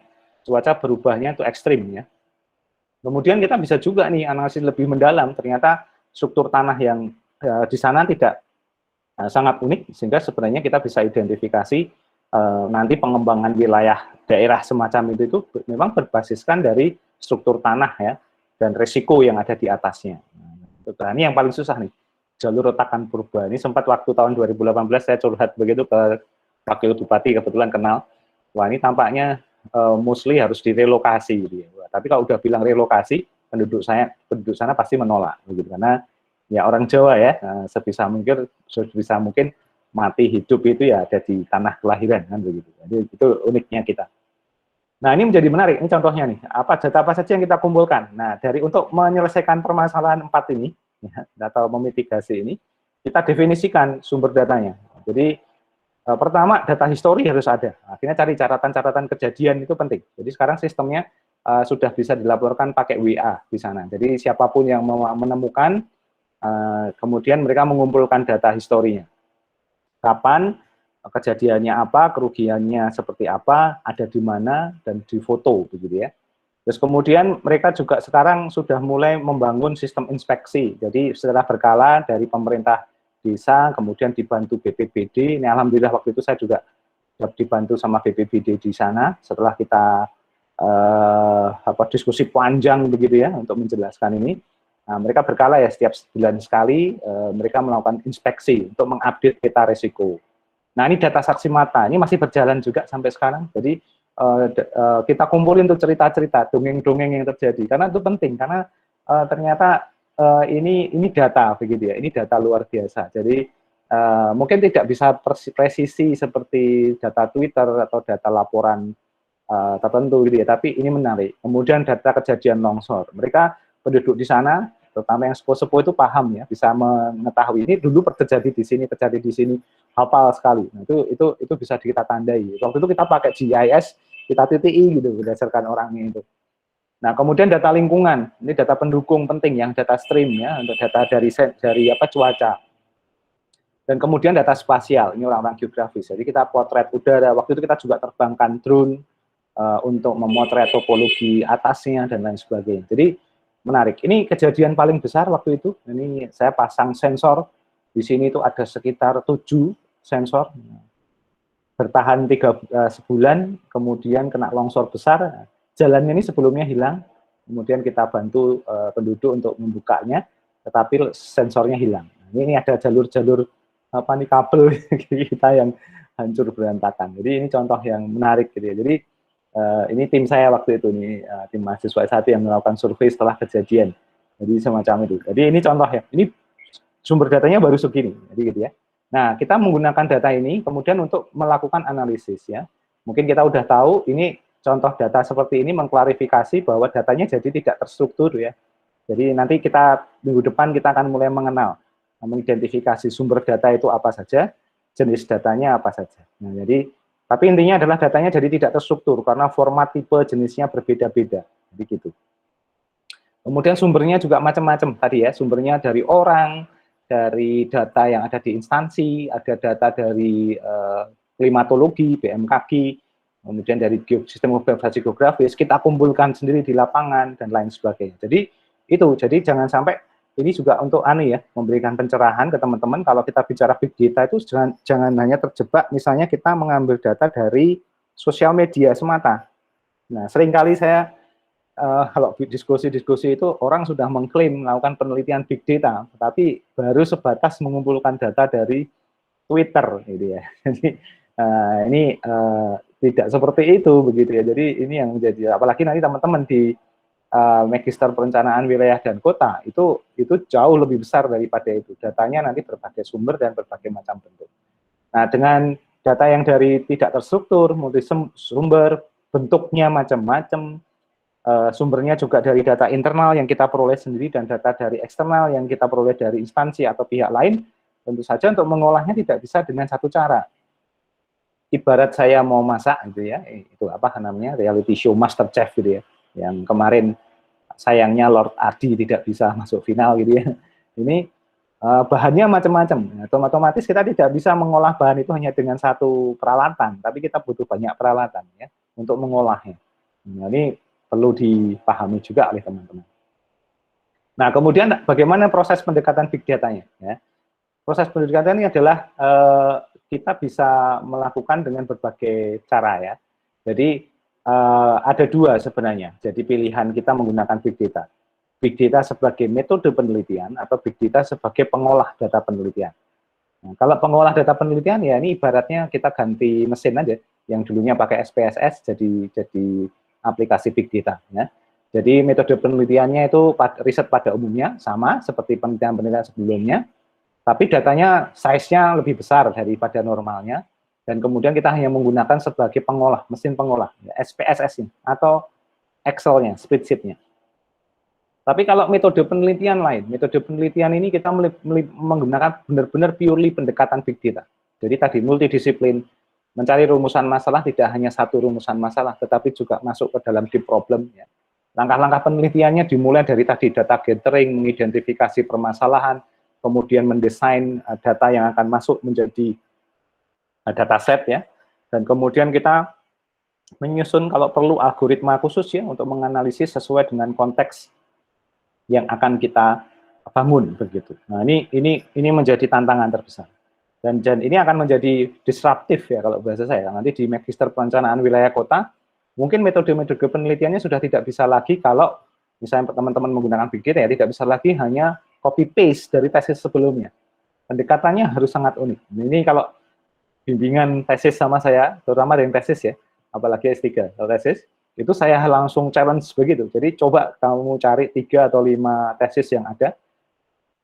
cuaca berubahnya itu ekstrim ya. Kemudian kita bisa juga nih analisis lebih mendalam, ternyata struktur tanah yang di sana tidak sangat unik, sehingga sebenarnya kita bisa identifikasi nanti pengembangan wilayah daerah semacam itu memang berbasiskan dari struktur tanah ya, dan resiko yang ada di atasnya. Nah, ini yang paling susah nih, jalur retakan purba. Ini sempat waktu tahun 2018 saya curhat begitu ke wakil bupati, kebetulan kenal. Wah ini tampaknya mostly harus direlokasi gitu ya. Tapi kalau udah bilang relokasi, penduduk sana pasti menolak gitu, karena ya orang Jawa ya, sebisa mungkin mati hidup itu ya ada di tanah kelahiran kan begitu. Jadi itu uniknya kita. Nah ini menjadi menarik. Ini contohnya nih. Data apa saja yang kita kumpulkan. Nah untuk menyelesaikan permasalahan 4 ini, ya, data memitigasi ini, kita definisikan sumber datanya. Jadi pertama data histori harus ada. Akhirnya cari catatan-catatan kejadian itu penting. Jadi sekarang sistemnya sudah bisa dilaporkan pakai WA di sana. Jadi siapapun yang mau menemukan, kemudian mereka mengumpulkan data historinya. Kapan kejadiannya apa, kerugiannya seperti apa, ada di mana, dan difoto begitu ya. Terus kemudian mereka juga sekarang sudah mulai membangun sistem inspeksi. Jadi secara berkala dari pemerintah desa, kemudian dibantu BPBD. Ini alhamdulillah waktu itu saya juga dibantu sama BPBD di sana setelah kita diskusi panjang begitu ya untuk menjelaskan ini. Nah, mereka berkala ya, setiap bulan sekali mereka melakukan inspeksi untuk mengupdate peta risiko. Nah ini data saksi mata, ini masih berjalan juga sampai sekarang. Jadi kita kumpulin tuh cerita-cerita, dongeng-dongeng yang terjadi, karena itu penting, karena ternyata ini data begitu ya, ini data luar biasa. Jadi mungkin tidak bisa presisi seperti data Twitter atau data laporan tertentu gitu ya, tapi ini menarik. Kemudian data kejadian longsor, mereka penduduk di sana, terutama yang sepuh-sepuh itu paham ya, bisa mengetahui ini dulu terjadi di sini, hafal sekali. Nah, itu bisa kita tandai. Waktu itu kita pakai GIS, kita titi gitu berdasarkan orangnya itu. Nah, kemudian data lingkungan, ini data pendukung penting yang data stream ya, untuk data dari cuaca. Dan kemudian data spasial, ini orang-orang geografis. Jadi kita potret udara, waktu itu kita juga terbangkan drone untuk memotret topologi atasnya dan lain sebagainya. Jadi menarik. Ini kejadian paling besar waktu itu. Ini saya pasang sensor. Di sini itu ada sekitar 7 sensor. Bertahan 3 sebulan, kemudian kena longsor besar. Jalannya ini sebelumnya hilang, kemudian kita bantu penduduk untuk membukanya, tetapi sensornya hilang. Ini ada jalur-jalur apa nih kabel kita yang hancur berantakan. Jadi ini contoh yang menarik gitu ya. Jadi ini tim saya waktu itu nih, tim mahasiswa S1 yang melakukan survei setelah kejadian. Jadi semacam itu. Jadi ini contoh ya. Ini sumber datanya baru segini. Jadi gitu ya. Nah, kita menggunakan data ini kemudian untuk melakukan analisis ya. Mungkin kita udah tahu ini contoh data seperti ini mengklarifikasi bahwa datanya jadi tidak terstruktur ya. Jadi nanti kita minggu depan kita akan mulai mengenal, mengidentifikasi sumber data itu apa saja, jenis datanya apa saja. Nah, jadi tapi intinya adalah datanya jadi tidak terstruktur karena format tipe jenisnya berbeda-beda. Jadi gitu. Kemudian sumbernya juga macam-macam tadi ya, sumbernya dari orang, dari data yang ada di instansi, ada data dari klimatologi, BMKG, kemudian dari sistem observasi geografis, kita kumpulkan sendiri di lapangan, dan lain sebagainya. Jadi itu, jadi jangan sampai, ini juga untuk memberikan pencerahan ke teman-teman, kalau kita bicara big data itu jangan hanya terjebak, misalnya kita mengambil data dari sosial media semata. Nah, seringkali saya, kalau diskusi-diskusi itu, orang sudah mengklaim melakukan penelitian big data, tapi baru sebatas mengumpulkan data dari Twitter, gitu ya. Jadi, ini tidak seperti itu begitu ya. Jadi ini yang menjadi, apalagi nanti teman-teman di Magister Perencanaan Wilayah dan Kota itu jauh lebih besar daripada itu. Datanya nanti berbagai sumber dan berbagai macam bentuk. Nah, dengan data yang dari tidak terstruktur, multi sumber, bentuknya macam-macam, sumbernya juga dari data internal yang kita peroleh sendiri dan data dari eksternal yang kita peroleh dari instansi atau pihak lain, tentu saja untuk mengolahnya tidak bisa dengan satu cara. Ibarat saya mau masak gitu ya, itu apa namanya, reality show MasterChef gitu ya, yang kemarin sayangnya Lord Adi tidak bisa masuk final gitu ya. Ini bahannya macam-macam, otomatis kita tidak bisa mengolah bahan itu hanya dengan satu peralatan, tapi kita butuh banyak peralatan ya untuk mengolahnya. Nah, ini perlu dipahami juga oleh teman-teman. Nah, kemudian bagaimana proses pendekatan big data-nya ya? Proses pendekatan ini adalah kita bisa melakukan dengan berbagai cara ya. Jadi ada dua sebenarnya. Jadi pilihan kita menggunakan big data. Big data sebagai metode penelitian atau big data sebagai pengolah data penelitian. Nah, kalau pengolah data penelitian ya ini ibaratnya kita ganti mesin aja. Yang dulunya pakai SPSS jadi aplikasi big data ya. Jadi metode penelitiannya itu riset pada umumnya sama seperti penelitian-penelitian sebelumnya. Tapi datanya size-nya lebih besar daripada normalnya, dan kemudian kita hanya menggunakan sebagai pengolah, mesin pengolah, ya, SPSS-nya, atau Excel-nya, spreadsheet-nya. Tapi kalau metode penelitian lain, metode penelitian ini kita menggunakan benar-benar purely pendekatan big data. Jadi tadi multidisiplin, mencari rumusan masalah tidak hanya satu rumusan masalah, tetapi juga masuk ke dalam deep problem. Ya. Langkah-langkah penelitiannya dimulai dari tadi data gathering, mengidentifikasi permasalahan, kemudian mendesain data yang akan masuk menjadi dataset ya, dan kemudian kita menyusun kalau perlu algoritma khusus ya untuk menganalisis sesuai dengan konteks yang akan kita bangun begitu. Nah ini menjadi tantangan terbesar dan ini akan menjadi disruptif ya kalau bahasa saya. Nanti di Magister Perencanaan Wilayah Kota mungkin metode-metode penelitiannya sudah tidak bisa lagi kalau misalnya teman-teman menggunakan big data ya tidak bisa lagi hanya copy paste dari tesis sebelumnya. Pendekatannya harus sangat unik. Ini kalau bimbingan tesis sama saya, terutama dengan tesis ya, apalagi S3. Kalau tesis, itu saya langsung challenge begitu. Jadi coba kamu cari 3 atau 5 tesis yang ada,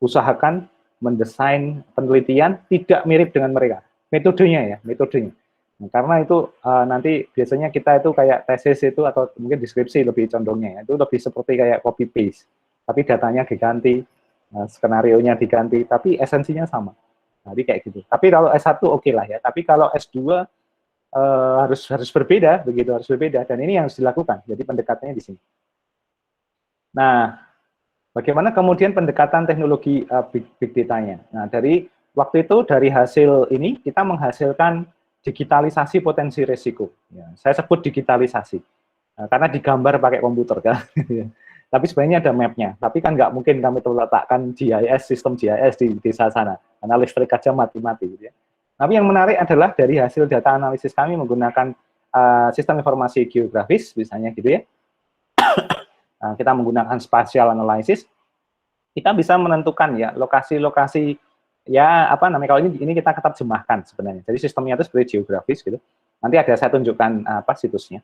usahakan mendesain penelitian tidak mirip dengan mereka. Metodenya ya, metodenya. Nah, karena itu nanti biasanya kita itu kayak tesis itu atau mungkin deskripsi lebih condongnya ya, itu lebih seperti kayak copy paste, tapi datanya diganti, skenario-nya diganti, tapi esensinya sama. Jadi kayak gitu. Tapi kalau S1 oke lah ya, tapi kalau S2 harus berbeda, begitu harus berbeda, dan ini yang harus dilakukan. Jadi pendekatannya di sini. Nah, bagaimana kemudian pendekatan teknologi big data-nya? Nah, dari waktu itu dari hasil ini kita menghasilkan digitalisasi potensi risiko. Ya, saya sebut digitalisasi karena digambar pakai komputer kan. Tapi sebenarnya ada map-nya. Tapi kan nggak mungkin kami letakkan GIS, sistem GIS di desa sana, karena listrik aja mati-mati. Gitu ya. Tapi yang menarik adalah dari hasil data analisis kami menggunakan sistem informasi geografis, misalnya gitu ya. Kita menggunakan spatial analysis, kita bisa menentukan ya lokasi-lokasi ya apa namanya, kalau ini kita terjemahkan sebenarnya. Jadi sistemnya itu seperti geografis gitu. Nanti ada saya tunjukkan apa situsnya.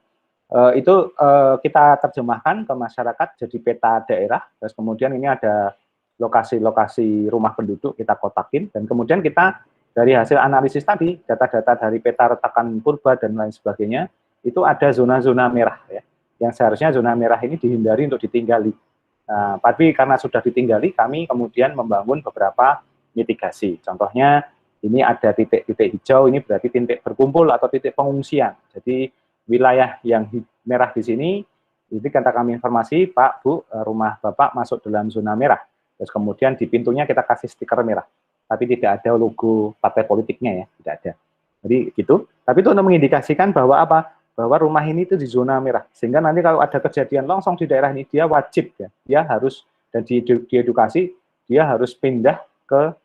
Itu kita terjemahkan ke masyarakat jadi peta daerah. Terus kemudian ini ada lokasi-lokasi rumah penduduk kita kotakin, dan kemudian kita dari hasil analisis tadi, data-data dari peta retakan purba dan lain sebagainya, itu ada zona-zona merah ya. Yang seharusnya zona merah ini dihindari untuk ditinggali. Tapi karena sudah ditinggali, kami kemudian membangun beberapa mitigasi. Contohnya, ini ada titik-titik hijau, ini berarti titik berkumpul atau titik pengungsian. Jadi, wilayah yang merah di sini, ini kata kami informasi, Pak, Bu, rumah Bapak masuk dalam zona merah. Terus kemudian di pintunya kita kasih stiker merah. Tapi tidak ada logo partai politiknya ya, tidak ada. Jadi gitu. Tapi itu untuk mengindikasikan bahwa apa? Bahwa rumah ini itu di zona merah, sehingga nanti kalau ada kejadian longsor di daerah ini, dia wajib ya, dia harus, dan diedukasi, dia harus pindah ke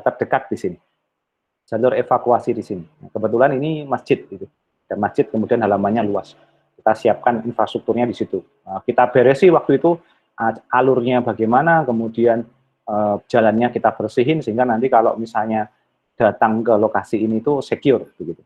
terdekat di sini, jalur evakuasi di sini. Nah, kebetulan ini masjid gitu, dan masjid kemudian halamannya luas, kita siapkan infrastrukturnya di situ. Kita beresi waktu itu alurnya bagaimana, kemudian jalannya kita bersihin sehingga nanti kalau misalnya datang ke lokasi ini tuh secure begitu.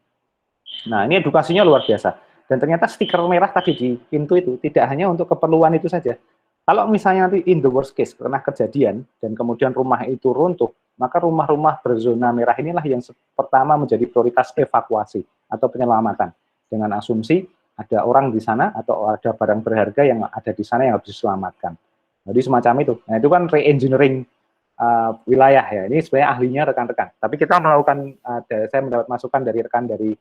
Nah, ini edukasinya luar biasa. Dan ternyata stiker merah tadi di pintu itu tidak hanya untuk keperluan itu saja. Kalau misalnya nanti in the worst case pernah kejadian dan kemudian rumah itu runtuh, maka rumah-rumah berzona merah inilah yang pertama menjadi prioritas evakuasi atau penyelamatan. Dengan asumsi ada orang di sana atau ada barang berharga yang ada di sana yang harus diselamatkan. Jadi semacam itu. Nah, itu kan re-engineering wilayah ya. Ini sebenarnya ahlinya rekan-rekan. Tapi kita melakukan, saya mendapat masukan dari rekan dari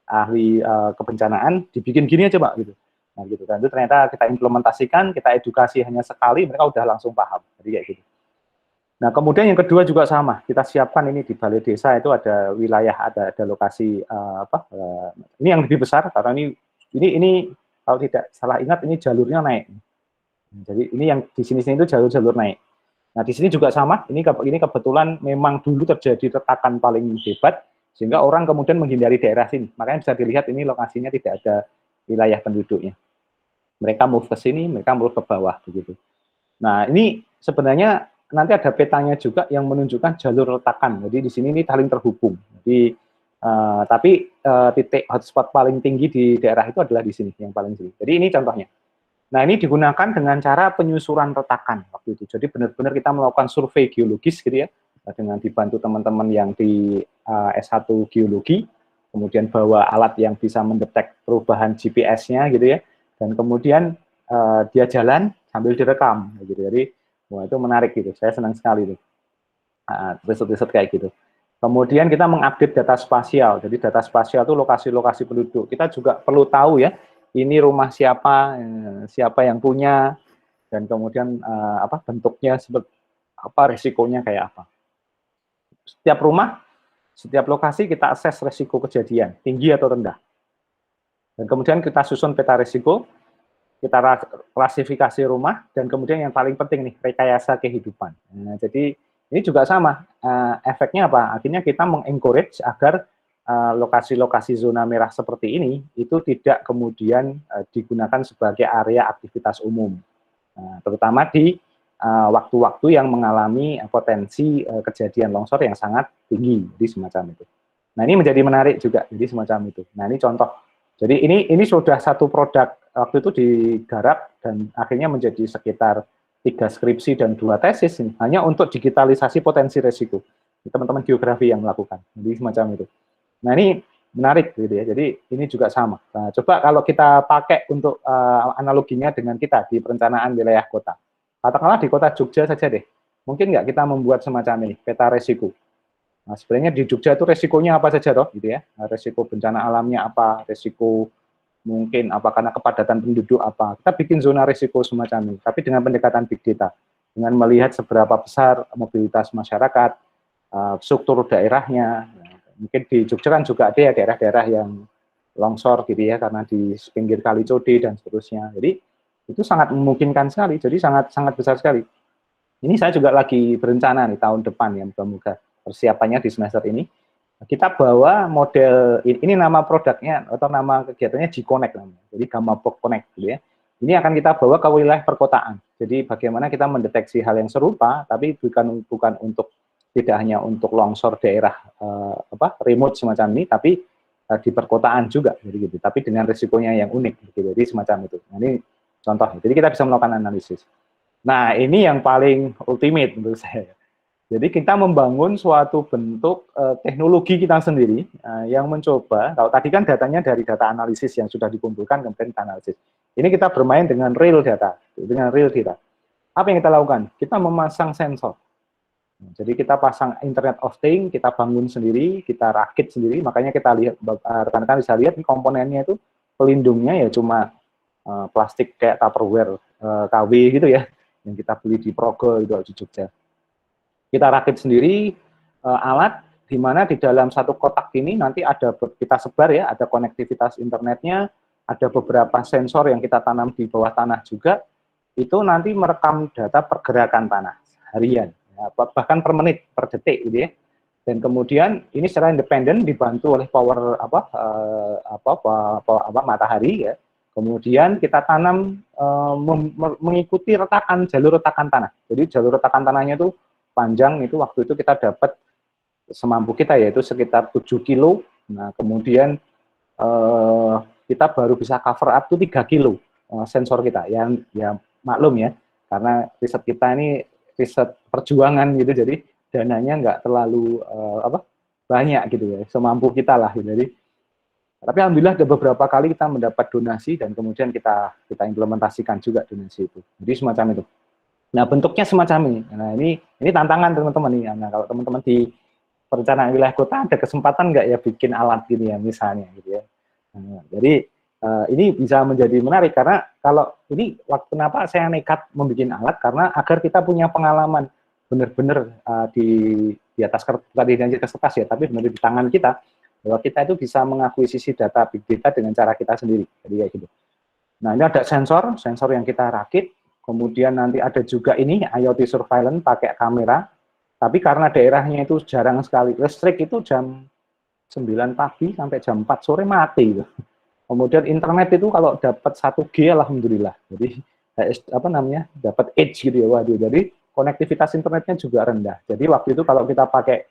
ahli kebencanaan, dibikin gini aja Pak gitu. Nah gitu. Dan itu ternyata kita implementasikan, kita edukasi hanya sekali, mereka udah langsung paham. Jadi kayak gitu. Nah kemudian yang kedua juga sama, kita siapkan ini di balai desa itu ada wilayah, ada lokasi ini yang lebih besar karena ini kalau tidak salah ingat ini jalurnya naik. Jadi ini yang di sini-sini itu jalur-jalur naik. Nah di sini juga sama, ini kebetulan memang dulu terjadi retakan paling hebat, sehingga orang kemudian menghindari daerah sini. Makanya bisa dilihat ini lokasinya tidak ada wilayah penduduknya. Mereka move ke sini, mereka move ke bawah begitu. Nah ini sebenarnya nanti ada petanya juga yang menunjukkan jalur retakan. Jadi di sini ini saling terhubung. Jadi tapi titik hotspot paling tinggi di daerah itu adalah di sini, yang paling tinggi. Jadi ini contohnya. Nah ini digunakan dengan cara penyusuran retakan waktu itu. Jadi benar-benar kita melakukan survei geologis gitu ya, dengan dibantu teman-teman yang di S1 geologi, kemudian bawa alat yang bisa mendetek perubahan GPS-nya gitu ya, dan kemudian dia jalan sambil direkam gitu. Jadi wah itu menarik gitu, saya senang sekali tuh riset-riset kayak gitu. Kemudian kita mengupdate data spasial, jadi data spasial itu lokasi-lokasi penduduk. Kita juga perlu tahu ya, ini rumah siapa, siapa yang punya, dan kemudian bentuknya, resikonya kayak apa. Setiap rumah, setiap lokasi kita akses resiko kejadian, tinggi atau rendah. Dan kemudian kita susun peta risiko, kita klasifikasi rumah, dan kemudian yang paling penting nih, rekayasa kehidupan. Nah, jadi ini juga sama, efeknya apa? Akhirnya kita mengencourage agar lokasi-lokasi zona merah seperti ini itu tidak kemudian digunakan sebagai area aktivitas umum, terutama di waktu-waktu yang mengalami potensi kejadian longsor yang sangat tinggi, jadi semacam itu. Nah ini menjadi menarik juga, jadi semacam itu. Nah ini contoh. Jadi ini sudah satu produk waktu itu digarap dan akhirnya menjadi sekitar 3 skripsi dan 2 tesis ini, hanya untuk digitalisasi potensi resiko. Teman-teman geografi yang melakukan, jadi semacam itu. Nah ini menarik gitu ya. Jadi ini juga sama. Nah, coba kalau kita pakai untuk analoginya dengan kita di perencanaan wilayah kota. Katakanlah di kota Jogja saja deh. Mungkin nggak kita membuat semacam ini, peta resiko. Nah, sebenarnya di Jogja itu resikonya apa saja toh, gitu ya. Nah, resiko bencana alamnya apa, resiko mungkin apa karena kepadatan penduduk apa. Kita bikin zona risiko semacam ini, tapi dengan pendekatan big data, dengan melihat seberapa besar mobilitas masyarakat, struktur daerahnya. Mungkin di Jogja kan juga ada ya daerah-daerah yang longsor gitu ya, karena di pinggir Kali Code dan seterusnya. Jadi itu sangat memungkinkan sekali, jadi sangat besar sekali. Ini saya juga lagi berencana nih tahun depan ya, moga-moga persiapannya di semester ini. Kita bawa model, ini nama produknya atau nama kegiatannya G-Connect namanya, jadi Gamma Box Connect gitu ya. Ini akan kita bawa ke wilayah perkotaan. Jadi bagaimana kita mendeteksi hal yang serupa, tapi bukan untuk tidak hanya untuk longsor daerah remote semacam ini, tapi di perkotaan juga, jadi gitu. Tapi dengan risikonya yang unik, gitu. Jadi semacam itu. Nah, ini contoh. Jadi kita bisa melakukan analisis. Nah, ini yang paling ultimate menurut saya. Jadi kita membangun suatu bentuk teknologi kita sendiri yang mencoba, kalau tadi kan datanya dari data analisis yang sudah dikumpulkan, kemudian kita analisis. Ini kita bermain dengan real data, Apa yang kita lakukan? Kita memasang sensor. Jadi kita pasang Internet of Things, kita bangun sendiri, kita rakit sendiri, makanya kita lihat, rekan-rekan bisa lihat ini komponennya itu pelindungnya ya cuma plastik kayak Tupperware KW gitu ya, yang kita beli di Progo itu di Jogja. Kita rakit sendiri alat di mana di dalam satu kotak ini nanti ada kita sebar ya, ada konektivitas internetnya, ada beberapa sensor yang kita tanam di bawah tanah juga, itu nanti merekam data pergerakan tanah harian, ya, bahkan per menit, per detik gitu ya. Dan kemudian ini secara independen dibantu oleh power matahari ya. Kemudian kita tanam mengikuti jalur retakan tanah. Jadi jalur retakan tanahnya itu panjang, itu waktu itu kita dapat semampu kita yaitu sekitar 7 kilo. Nah, kemudian kita baru bisa cover up to 3 kilo sensor kita. Yang ya maklum ya, karena riset kita ini riset perjuangan gitu, jadi dananya nggak terlalu banyak gitu ya, semampu kita lah. Jadi tapi alhamdulillah ada beberapa kali kita mendapat donasi dan kemudian kita implementasikan juga donasi itu. Jadi semacam itu. Nah, bentuknya semacam ini. Nah, ini tantangan teman-teman nih. Nah, kalau teman-teman di perencanaan wilayah kota ada kesempatan nggak ya bikin alat gini ya misalnya gitu ya. Nah, jadi ini bisa menjadi menarik karena kalau ini kenapa saya nekat membuat alat, karena agar kita punya pengalaman benar-benar di atas kertas, bukan di kertas ya, tapi benar di tangan kita, bahwa kita itu bisa mengakuisisi data big data dengan cara kita sendiri. Jadi kayak gitu. Nah, ini ada sensor yang kita rakit, kemudian nanti ada juga ini IoT surveillance pakai kamera, tapi karena daerahnya itu jarang sekali, listrik itu jam 9 pagi sampai jam 4 sore mati. Gitu. Kemudian internet itu kalau dapat 1G alhamdulillah. Jadi dapat edge gitu ya, waduh. Jadi konektivitas internetnya juga rendah. Jadi waktu itu kalau kita pakai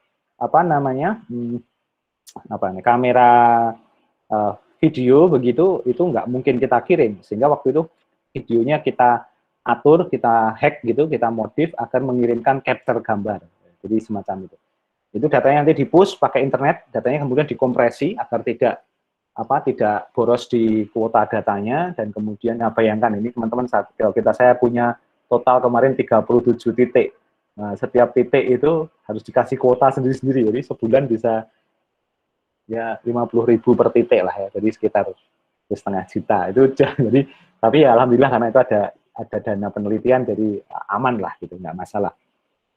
kamera video begitu, itu nggak mungkin kita kirim, sehingga waktu itu videonya kita atur, kita hack gitu, kita modif agar mengirimkan capture gambar. Jadi semacam itu. Itu datanya nanti di-push pakai internet, datanya kemudian dikompresi agar tidak boros di kuota datanya, dan kemudian bayangkan ini teman-teman, saya punya total kemarin 37 titik. Nah, setiap titik itu harus dikasih kuota sendiri-sendiri, jadi sebulan bisa ya 50.000 per titik lah ya, jadi sekitar 1,5 juta itu. Jadi tapi ya alhamdulillah karena itu ada dana penelitian, jadi aman lah gitu, nggak masalah.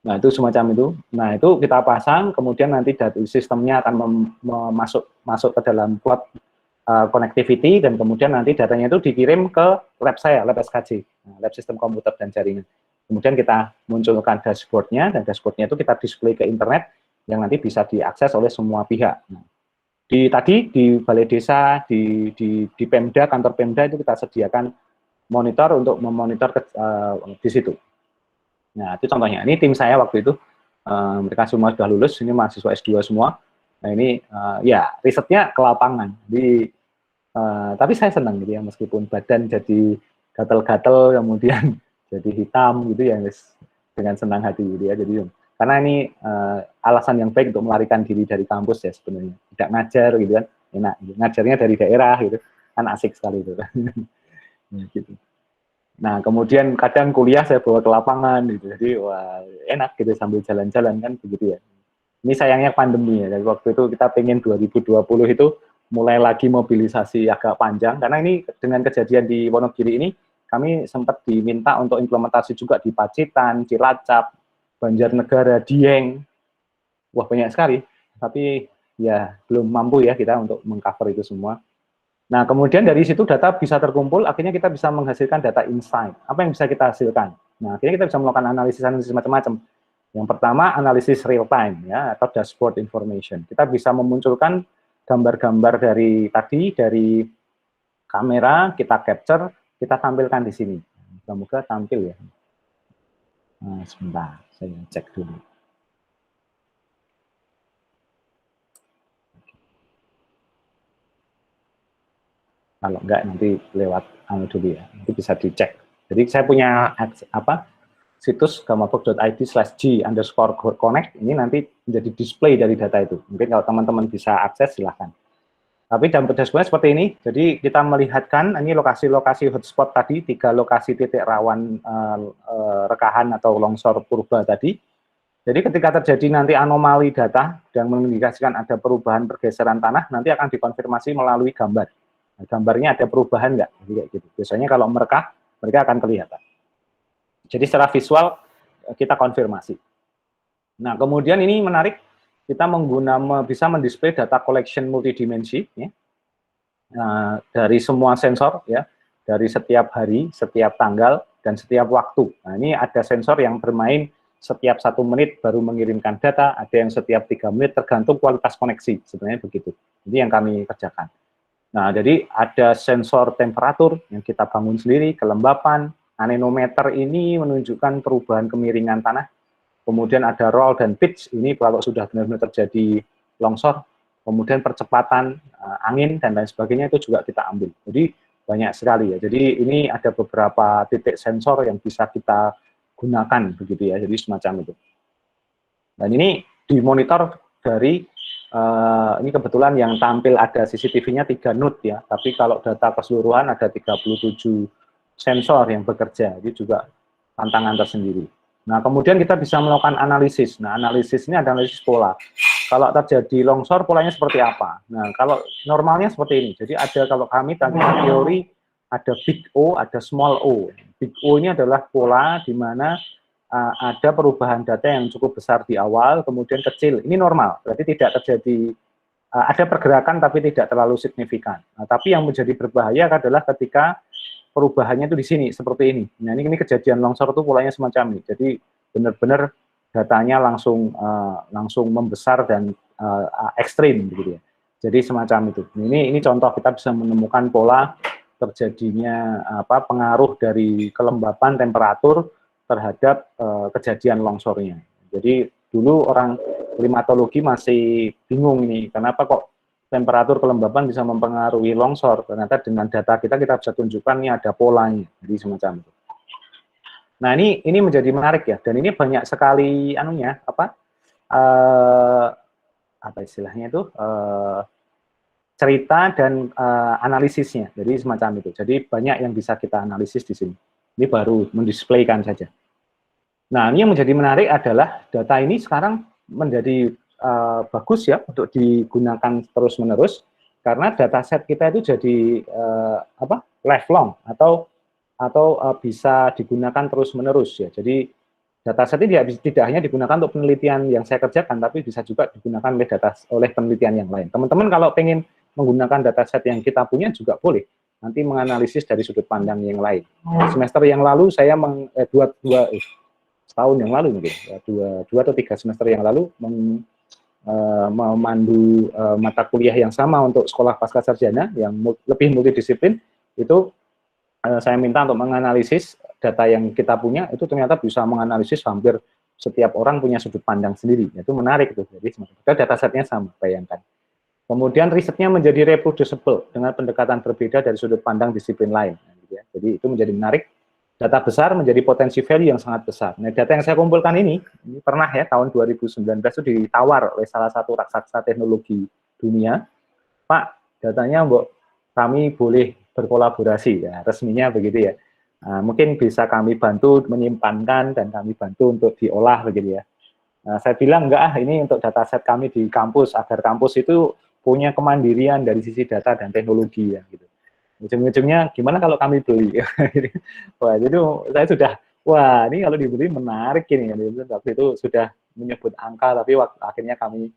Nah, itu semacam itu. Nah, itu kita pasang, kemudian nanti sistemnya akan masuk ke dalam cloud connectivity, dan kemudian nanti datanya itu dikirim ke lab saya, lab SKJ, lab sistem komputer dan jaringan. Kemudian kita munculkan dashboardnya, dan dashboardnya itu kita display ke internet yang nanti bisa diakses oleh semua pihak. Nah, di Balai Desa, di Pemda, kantor Pemda itu kita sediakan monitor untuk memonitor di situ. Nah, itu contohnya. Ini tim saya waktu itu, mereka semua sudah lulus, ini mahasiswa S2 semua. Nah, ini ya risetnya ke lapangan. Tapi saya senang gitu ya, meskipun badan jadi gatel-gatel, kemudian jadi hitam gitu ya, dengan senang hati gitu ya. Jadi karena ini alasan yang baik untuk melarikan diri dari kampus ya sebenarnya, tidak ngajar gitu kan, enak. Ngajarnya dari daerah gitu, kan asik sekali itu. Nah, gitu. Nah, kemudian kadang kuliah saya bawa ke lapangan gitu, jadi wah enak gitu sambil jalan-jalan kan begitu ya. Ini sayangnya pandemi ya, dari waktu itu kita pengen 2020 itu mulai lagi mobilisasi agak panjang, karena ini dengan kejadian di Wonogiri ini, kami sempat diminta untuk implementasi juga di Pacitan, Cilacap, Banjarnegara, Dieng, wah banyak sekali, tapi ya belum mampu ya kita untuk mengcover itu semua. Nah, kemudian dari situ data bisa terkumpul, akhirnya kita bisa menghasilkan data insight. Apa yang bisa kita hasilkan? Nah, akhirnya kita bisa melakukan analisis macam-macam. Yang pertama, analisis real time, ya, atau dashboard information. Kita bisa memunculkan gambar-gambar dari kamera, kita capture, kita tampilkan di sini. Semoga tampil ya. Nah, sebentar, saya cek dulu. Kalau enggak nanti lewat dulu ya, nanti bisa dicek. Jadi saya punya situs gamabug.id/g_connect, ini nanti menjadi display dari data itu. Mungkin kalau teman-teman bisa akses silahkan. Tapi dalam dashboard seperti ini, jadi kita melihatkan ini lokasi-lokasi hotspot tadi, 3 lokasi titik rawan rekahan atau longsor purba tadi. Jadi ketika terjadi nanti anomali data dan mengindikasikan ada perubahan pergeseran tanah, nanti akan dikonfirmasi melalui gambar. Nah, gambarnya ada perubahan nggak? Gitu. Biasanya kalau mereka akan kelihatan. Jadi secara visual kita konfirmasi. Nah, kemudian ini menarik, kita bisa mendisplay data collection multidimensi ya, dari semua sensor ya, dari setiap hari, setiap tanggal, dan setiap waktu. Nah, ini ada sensor yang bermain setiap 1 menit baru mengirimkan data, ada yang setiap 3 menit, tergantung kualitas koneksi, sebenarnya begitu. Ini yang kami kerjakan. Nah, jadi ada sensor temperatur yang kita bangun sendiri, kelembapan, anemometer ini menunjukkan perubahan kemiringan tanah, kemudian ada roll dan pitch, ini kalau sudah benar-benar terjadi longsor, kemudian percepatan angin dan lain sebagainya itu juga kita ambil. Jadi banyak sekali ya. Jadi ini ada beberapa titik sensor yang bisa kita gunakan begitu ya. Jadi semacam itu. Dan ini dimonitor dari ini kebetulan yang tampil ada CCTV-nya 3 node ya, tapi kalau data keseluruhan ada 37 sensor yang bekerja, itu juga tantangan tersendiri. Nah, kemudian kita bisa melakukan analisis. Nah, analisis ini ada analisis pola. Kalau terjadi longsor, polanya seperti apa? Nah, kalau normalnya seperti ini. Jadi ada, kalau kami tentang teori, ada big O, ada small o. Big O ini adalah pola di mana ada perubahan data yang cukup besar di awal, kemudian kecil. Ini normal, berarti tidak terjadi, ada pergerakan tapi tidak terlalu signifikan. Nah, tapi yang menjadi berbahaya adalah ketika perubahannya itu di sini, seperti ini. Nah, ini kejadian longsor itu polanya semacam ini. Jadi benar-benar datanya langsung membesar dan ekstrim, gitu ya. Jadi semacam itu. Ini contoh kita bisa menemukan pola terjadinya pengaruh dari kelembapan temperatur terhadap kejadian longsornya. Jadi dulu orang klimatologi masih bingung ini, kenapa kok temperatur kelembapan bisa mempengaruhi longsor. Ternyata dengan data kita bisa tunjukkan ini ada polanya, jadi semacam itu. Nah, ini menjadi menarik ya, dan ini banyak sekali apa istilahnya itu cerita dan analisisnya, jadi semacam itu. Jadi banyak yang bisa kita analisis di sini. Ini baru mendisplaykan saja. Nah, ini yang menjadi menarik adalah data ini sekarang menjadi bagus ya untuk digunakan terus-menerus, karena dataset kita itu jadi lifelong atau bisa digunakan terus-menerus ya. Jadi dataset ini tidak hanya digunakan untuk penelitian yang saya kerjakan, tapi bisa juga digunakan oleh penelitian yang lain. Teman-teman kalau pengen menggunakan dataset yang kita punya juga boleh nanti menganalisis dari sudut pandang yang lain. Semester yang lalu saya setahun yang lalu mungkin ya, 2 atau 3 semester yang lalu memandu mata kuliah yang sama untuk sekolah pasca sarjana yang lebih multidisiplin. Itu saya minta untuk menganalisis data yang kita punya, itu ternyata bisa menganalisis hampir setiap orang punya sudut pandang sendiri. Itu menarik itu. Jadi datasetnya sama, bayangkan. Kemudian risetnya menjadi reproducible dengan pendekatan berbeda dari sudut pandang disiplin lain. Jadi itu menjadi menarik. Data besar menjadi potensi value yang sangat besar. Nah, data yang saya kumpulkan ini pernah ya tahun 2019 itu ditawar oleh salah satu raksasa teknologi dunia, Pak, datanya kami boleh berkolaborasi, ya resminya begitu ya. Mungkin bisa kami bantu menyimpankan dan kami bantu untuk diolah begitu ya. Saya bilang enggak, ini untuk dataset kami di kampus, agar kampus itu punya kemandirian dari sisi data dan teknologi ya gitu. Ujung-ujungnya gimana kalau kami beli? Wah, itu saya sudah, wah ini kalau dibeli menarik ini. Waktu itu sudah menyebut angka, tapi akhirnya kami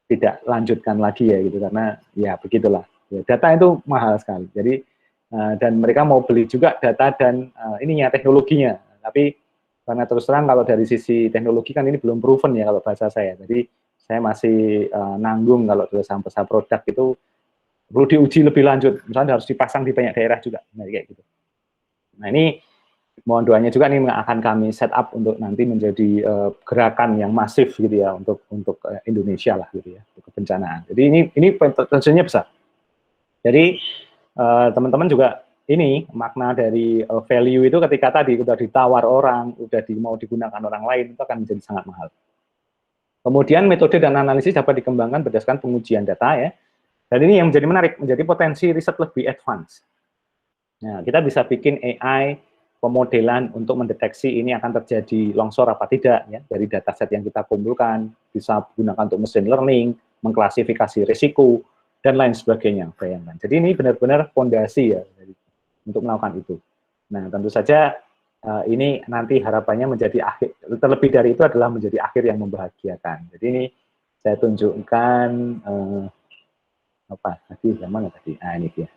tidak lanjutkan lagi ya gitu, karena ya begitulah. Ya, data itu mahal sekali. Jadi dan mereka mau beli juga data dan ininya teknologinya. Tapi karena terus terang kalau dari sisi teknologi kan ini belum proven ya kalau bahasa saya. Jadi saya masih nanggung kalau pesan produk itu perlu diuji lebih lanjut. Misalnya harus dipasang di banyak daerah juga. Nah, kayak gitu. Nah ini mohon doanya juga nih akan kami set up untuk nanti menjadi gerakan yang masif gitu ya untuk Indonesia lah gitu ya, untuk kebencanaan. Jadi ini tensinya besar. Jadi teman-teman juga ini makna dari value itu ketika tadi udah ditawar orang, udah mau digunakan orang lain, itu akan menjadi sangat mahal. Kemudian metode dan analisis dapat dikembangkan berdasarkan pengujian data ya. Dan ini yang menjadi menarik, menjadi potensi riset lebih advance. Nah, kita bisa bikin AI pemodelan untuk mendeteksi ini akan terjadi longsor apa tidak ya dari dataset yang kita kumpulkan, bisa digunakan untuk machine learning, mengklasifikasi risiko dan lain sebagainya. Bayangkan. Jadi ini benar-benar fondasi ya untuk melakukan itu. Nah, tentu saja ini nanti harapannya menjadi akhir, terlebih dari itu adalah menjadi akhir yang membahagiakan. Jadi ini saya tunjukkan apa tadi, yang mana tadi? Nah, ini dia.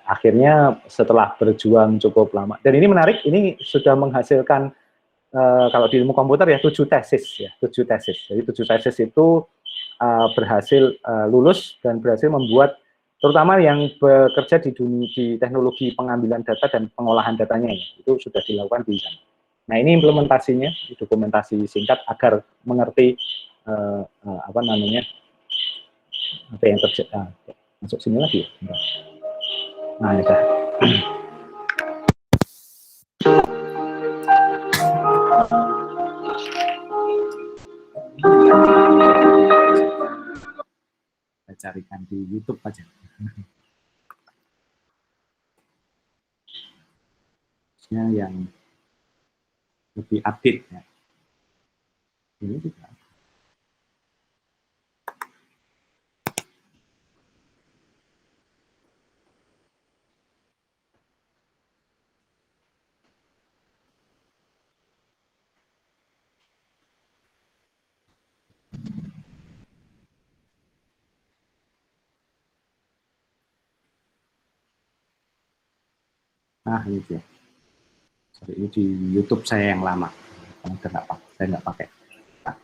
Akhirnya setelah berjuang cukup lama, dan ini menarik, ini sudah menghasilkan kalau di ilmu komputer ya 7 tesis ya, 7 tesis. Jadi 7 tesis itu berhasil lulus dan berhasil membuat, terutama yang bekerja di teknologi pengambilan data dan pengolahan datanya ya, itu sudah dilakukan di sana. Nah ini implementasinya, dokumentasi singkat agar mengerti apa namanya, apa yang terjadi. Masuk sini lagi ya. Nah ini dah. Saya carikan di YouTube aja. Yang lebih update ya. Ini juga. Nah ini dia. Sorry, ini di YouTube saya yang lama. Saya nggak pakai. Nah.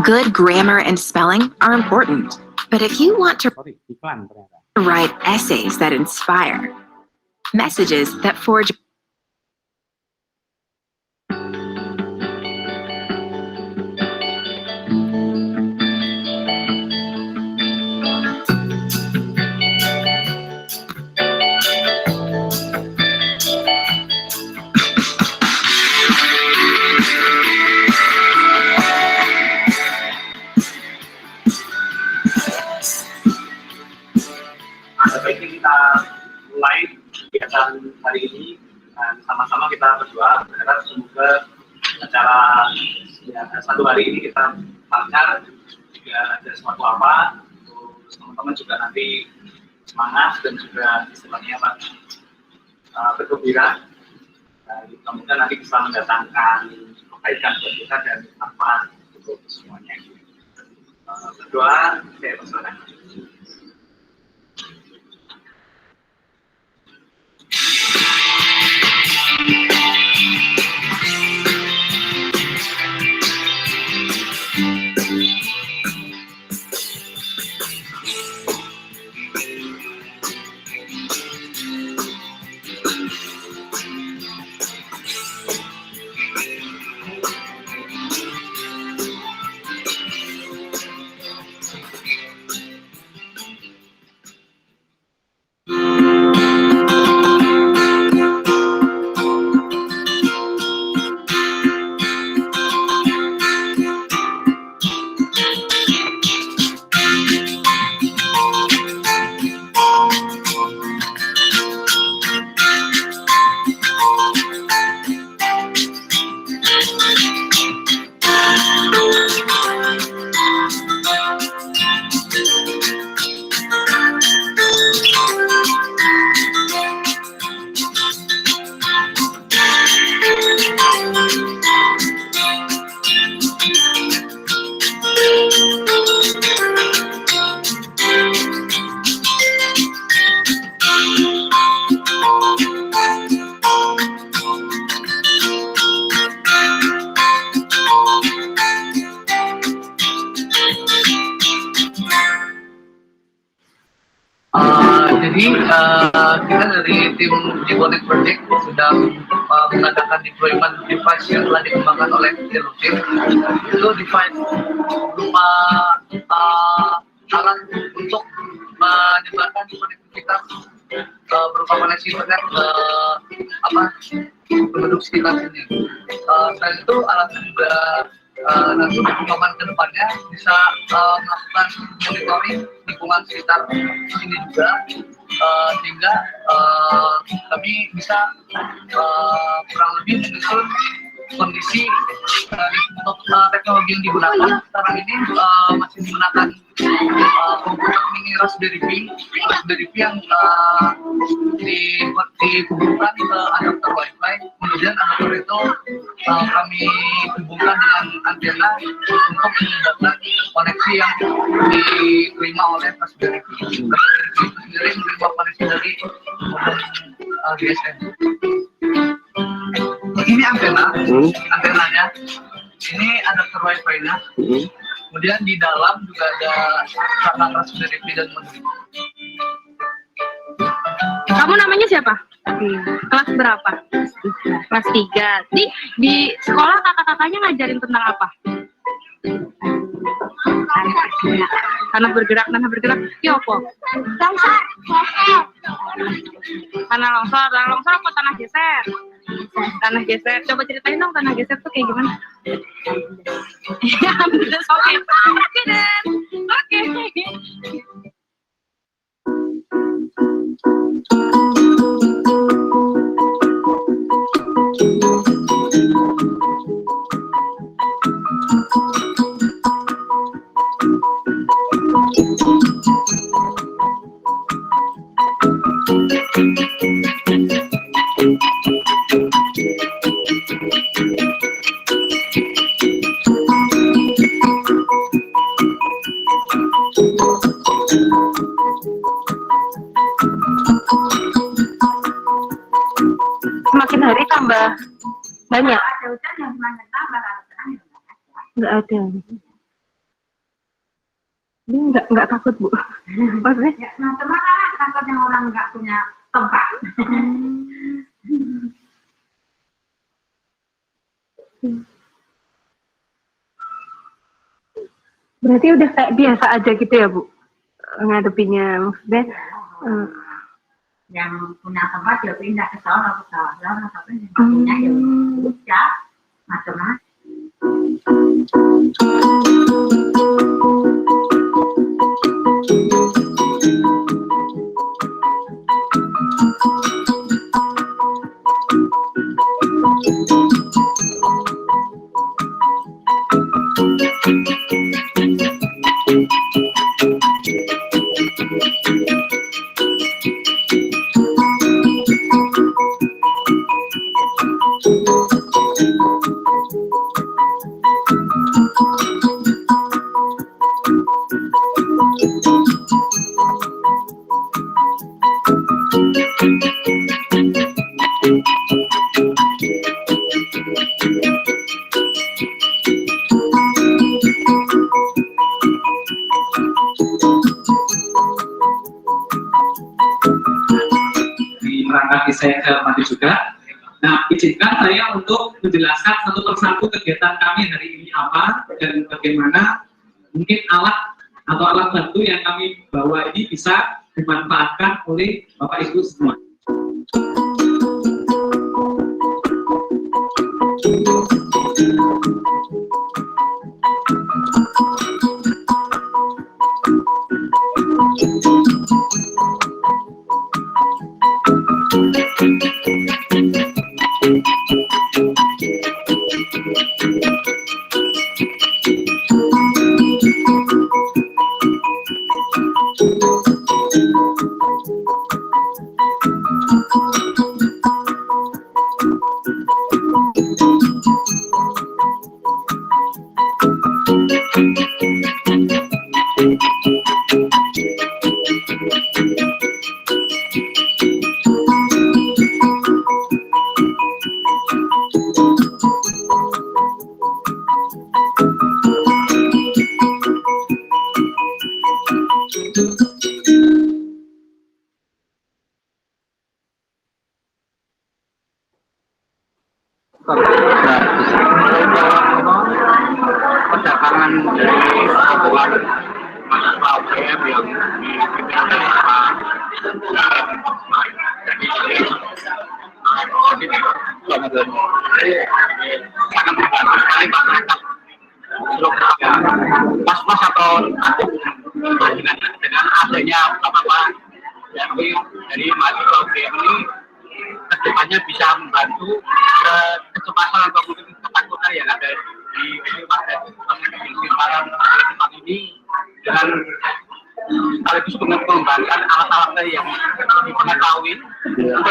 Good grammar and spelling are important, but if you want to Iklan ternyata. write essays that inspire, messages that forge Sebaiknya kita mulai kegiatan hari ini dan sama-sama kita berdoa berharap semoga acara ya, satu hari ini kita lancar, jika ada sesuatu apa, terus teman-teman juga nanti semangat dan juga istilahnya bergembira. Kemudian nanti bisa mendatangkan kebaikan buat kita dan manfaat untuk semuanya. Berdoa, saya persilakan. Jadi kita dari tim G-Connect Project sedang mengadakan deployment device yang telah dikembangkan oleh Deluxin. Itu device berupa alat untuk menyebarkan konektivitas berupa koneksi internet penduduk sekitar sini. Selain itu alatnya juga nanti perkembangan ke depannya bisa melakukan monitoring lingkungan sekitar sini juga, sehingga kami bisa kurang lebih menyusun kondisi untuk teknologi yang digunakan sekarang ini masih menggunakan komputer mini Raspberry Pi yang dihubungkan ke adapter WiFi. Kemudian adapter itu kami hubungkan dengan antena untuk menyebabkan koneksi yang diterima oleh Raspberry Pi. Raspberry Pi itu sendiri menerima koneksi dari GSM. Ini antenanya. Ini adapter WiFi-nya. Kemudian di dalam juga ada perangkat Raspberry Pi dan modem. Kamu namanya siapa? Kelas berapa? Kelas 3. Di sekolah kakak-kakaknya ngajarin tentang apa? Tanah bergerak. Ya apa? Longsor. Tanah longsor apa tanah geser? Tanah geser. Coba ceritain dong tanah geser tuh kayak gimana? Ya, oke. Semakin hari tambah banyak. Ada hujan yang semakin tambah, Nggak ada. Ini nggak takut, Bu. Maksudnya? Ya, nah kemana takutnya orang nggak punya tempat. Berarti udah kayak biasa aja gitu ya, Bu? Ngadepinya, maksudnya Yang punya tempat ya pindah ke sana, tapi yang punya ya udah macam-macam. Merangkaki saya ke Mati juga. Nah, izinkan saya untuk menjelaskan satu persatu kegiatan kami hari ini apa dan bagaimana mungkin alat atau alat bantu yang kami bawa ini bisa dimanfaatkan oleh Bapak Ibu semua. pas-pas atau dengan adanya bapak-bapak dari mahasiswa UGM ini kedepannya bisa membantu kecemasan atau mungkin ketakutan yang ada di para tempat ini dengan sekaligus mengembangkan alat-alat yang dipengetahui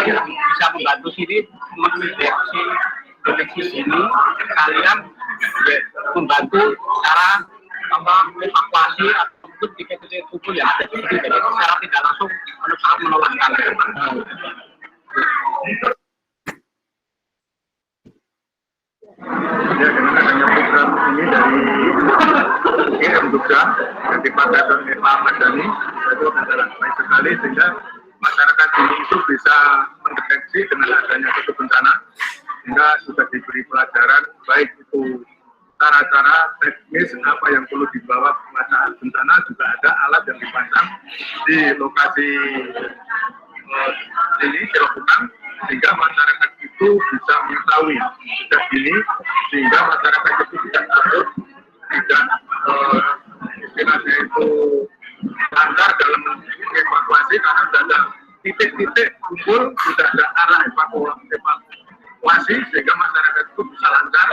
yang bisa membantu sini mendeteksi ini kalian membantu cara evakuasi atau titik-titik kumpul yang ada di sini, jadi secara tidak langsung menolong kalian. Ya, dengan adanya program ini dari UGM juga yang dipakai oleh Pak Ahmad Dhani, itu adalah baik sekali sehingga masyarakat ini itu bisa mendeteksi dengan adanya suatu bencana, sehingga sudah diberi pelajaran baik itu cara-cara teknis apa yang perlu dibawa saat bencana, juga ada alat yang dipasang di lokasi ini dilakukan sehingga masyarakat itu bisa mengetahui sejak dini, sehingga masyarakat itu tidak takut, tidak istilahnya itu lancar dalam evakuasi karena sudah ada titik-titik kumpul, sudah ada arah evakuasi sehingga masyarakat itu bisa lancar.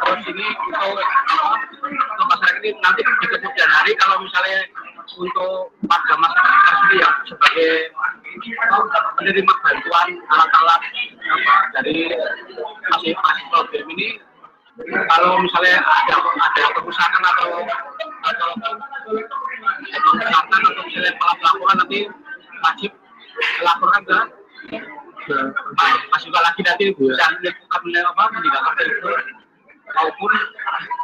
Terus ini untuk masyarakat ini nanti di kemudian hari kalau misalnya untuk warga masyarakat sendiri yang sebagai penerima bantuan alat-alat dari mahasiswa UGM ini, kalau misalnya ada kerusakan atau kerusakan atau misalnya pelaporan nanti wajib melaporkan ke mahasiswa lagi nanti bisa melakukan meninggalkan telepon maupun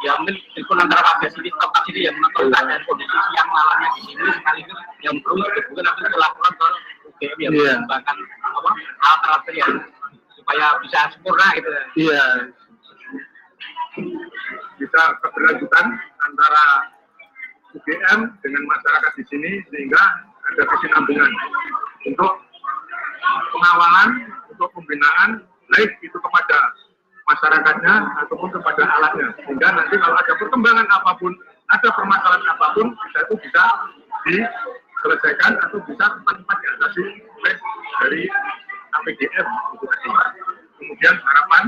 ya mungkin telepon antara warga sini tempat sini yang menonton keadaan kondisi siang malamnya di sini sekaligus yang perlu juga nanti laporan ke UGM yang mengembangkan alat-alat yang supaya bisa sempurna gitu. Iya. Bisa keberlanjutan antara UGM dengan masyarakat di sini sehingga ada kesinambungan untuk pengawalan, untuk pembinaan baik itu kepada masyarakatnya ataupun kepada alatnya, sehingga nanti kalau ada perkembangan apapun, ada permasalahan apapun, itu bisa diselesaikan atau bisa cepat-cepat diatasi oleh dari APGM itu tadi. Kemudian harapan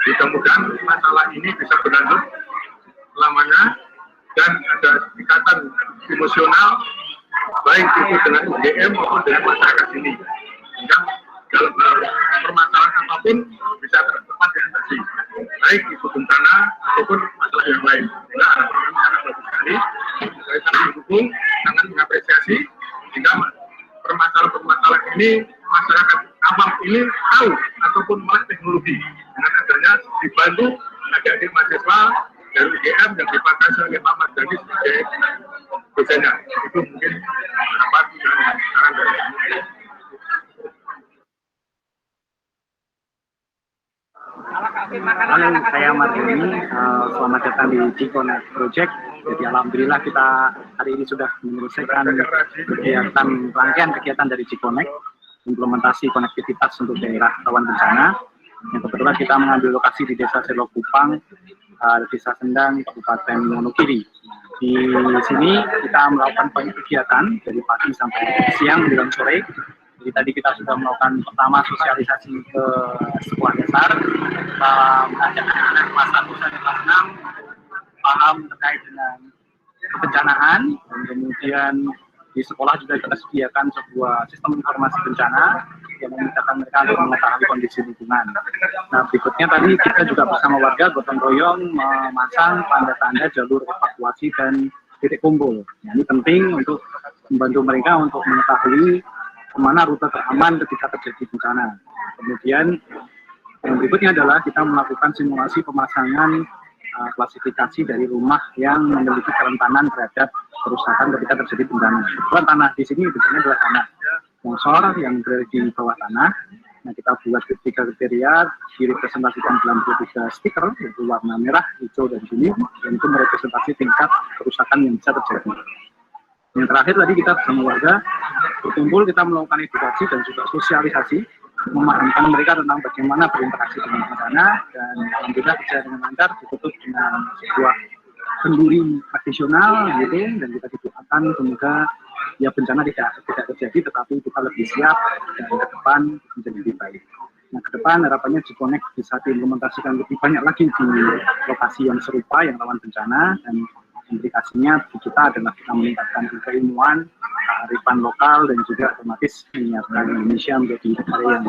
mudah-mudahan masalah ini bisa berlanjut selamanya dan ada ikatan emosional baik itu dengan UGM maupun dengan masyarakat ini, sehingga dalam permasalahan apapun bisa cepat diatasi, baik itu bencana ataupun masalah yang lain. Sehingga harapan sangat bagus sekali, saya sangat mendukung, sangat mengapresiasi, sehingga permasalahan ini masyarakat awam ini tahu ataupun melek teknologi dengan adanya dibantu adik-adik mahasiswa dari UGM yang dipakai sebagai Pak Ahmad Dhani sebagai dosennya. Itu mungkin harapan dan saran dari Halo, saya Ahmad Dhani. Selamat datang di G-Connect Project. Jadi alhamdulillah kita hari ini sudah menyelesaikan kegiatan rangkaian kegiatan dari G-Connect, implementasi konektivitas untuk daerah rawan bencana. Yang kebetulan kita mengambil lokasi di Desa Selok Kupang, Desa Sendang, Kabupaten Wonogiri. Di sini kita melakukan banyak kegiatan dari pagi sampai siang menjelang sore. Jadi tadi kita sudah melakukan pertama sosialisasi ke sekolah dasar, mengajak anak-anak kelas 1 sampai kelas 6 paham terkait dengan kebencanaan, dan kemudian di sekolah juga kita sediakan sebuah sistem informasi bencana yang memudahkan mereka untuk mengetahui kondisi lingkungan. Nah, berikutnya tadi kita juga bersama warga gotong royong memasang tanda-tanda jalur evakuasi dan titik kumpul. Nah, ini penting untuk membantu mereka untuk mengetahui kemana rute teraman ketika terjadi bencana. Kemudian yang berikutnya adalah kita melakukan simulasi pemasangan klasifikasi dari rumah yang memiliki kerentanan terhadap kerusakan ketika terjadi bencana. Kebetulan tanah di sini biasanya adalah tanah longsor yang berada di bawah tanah. Nah, kita buat 3 kriteria, direpresentasikan dalam 23 stiker, yaitu warna merah, hijau, dan kuning, dan itu merepresentasi tingkat kerusakan yang bisa terjadi. Yang terakhir tadi kita bersama warga berkumpul, kita melakukan edukasi dan juga sosialisasi, memahamkan mereka tentang bagaimana berinteraksi dengan bencana, dan alhamdulillah bisa dengan lancar, ditutup dengan sebuah kenduri tradisional gitu, dan kita doakan semoga ya bencana tidak terjadi, tetapi kita lebih siap dan ke depan menjadi lebih baik. Nah, ke depan harapannya G-Connect bisa diimplementasikan lebih banyak lagi di lokasi yang serupa yang rawan bencana, dan implikasinya bagi kita adalah kita meningkatkan keilmuan, kearifan lokal, dan juga otomatis menyiapkan Indonesia menjadi negara yang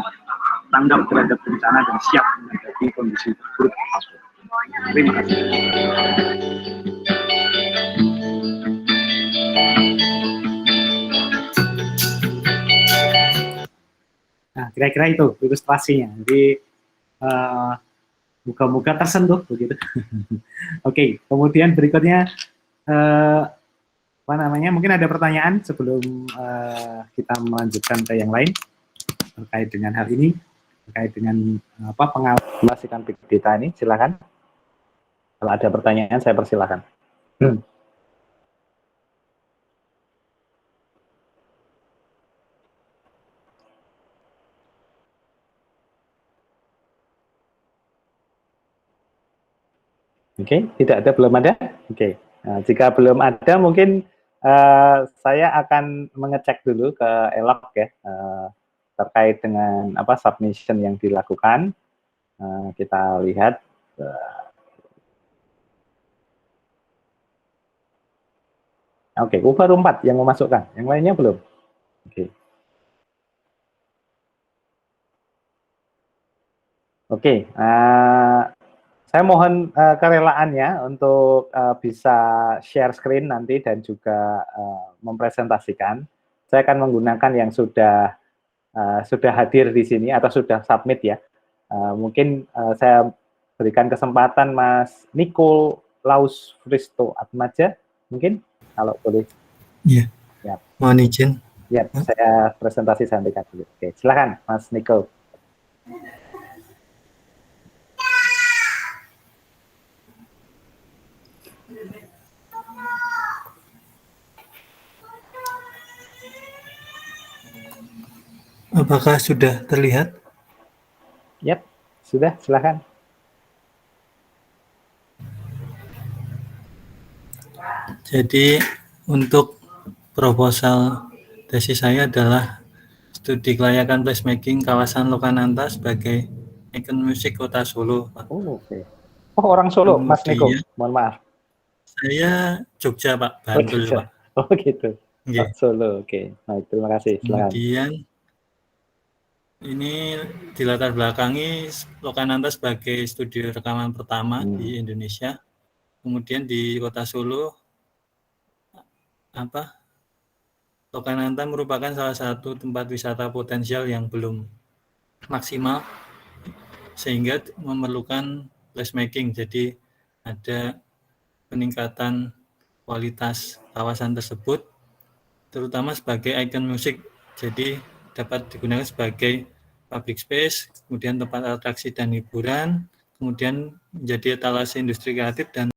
tanggap terhadap bencana dan siap menghadapi kondisi terburuk. Terima kasih. Nah, kira-kira itu ilustrasinya. Jadi moga-moga tersentuh begitu. Oke, kemudian berikutnya apa namanya? Mungkin ada pertanyaan sebelum kita melanjutkan ke yang lain terkait dengan hal ini, terkait dengan apa pengalaman big data ini. Silakan. Kalau ada pertanyaan, saya persilakan. Oke, tidak ada, belum ada. Oke, nah, jika belum ada, mungkin saya akan mengecek dulu ke Elok ya, terkait dengan apa submission yang dilakukan. Kita lihat. Oke, baru 4 yang memasukkan, yang lainnya belum. Oke. Oke, saya mohon kerelaannya untuk bisa share screen nanti dan juga mempresentasikan. Saya akan menggunakan yang sudah hadir di sini atau sudah submit ya. Mungkin saya berikan kesempatan Mas Nikolaus Fristo Atmaja, mungkin kalau boleh. Iya. Ya. Mohon izin. Ya, saya presentasi sampaikan dulu. Oke, silakan Mas Niko. Apakah sudah terlihat? Yap, sudah, silakan. Jadi untuk proposal tesis saya adalah studi kelayakan placemaking kawasan Lokananta sebagai ikon musik kota Solo. Oh, oke. Oh, orang Solo, Mas Niko. Mohon maaf. Saya Jogja, Pak. Bantul, Pak. Oh, gitu. Okay. Solo, oke. Baik, terima kasih. Silakan. Kemudian ini dilatar belakangi Lokananta sebagai studio rekaman pertama di Indonesia. Kemudian di kota Solo, Lokananta merupakan salah satu tempat wisata potensial yang belum maksimal, sehingga memerlukan placemaking. Jadi ada peningkatan kualitas kawasan tersebut, terutama sebagai ikon musik. Jadi dapat digunakan sebagai public space, kemudian tempat atraksi dan hiburan, kemudian menjadi etalase industri kreatif dan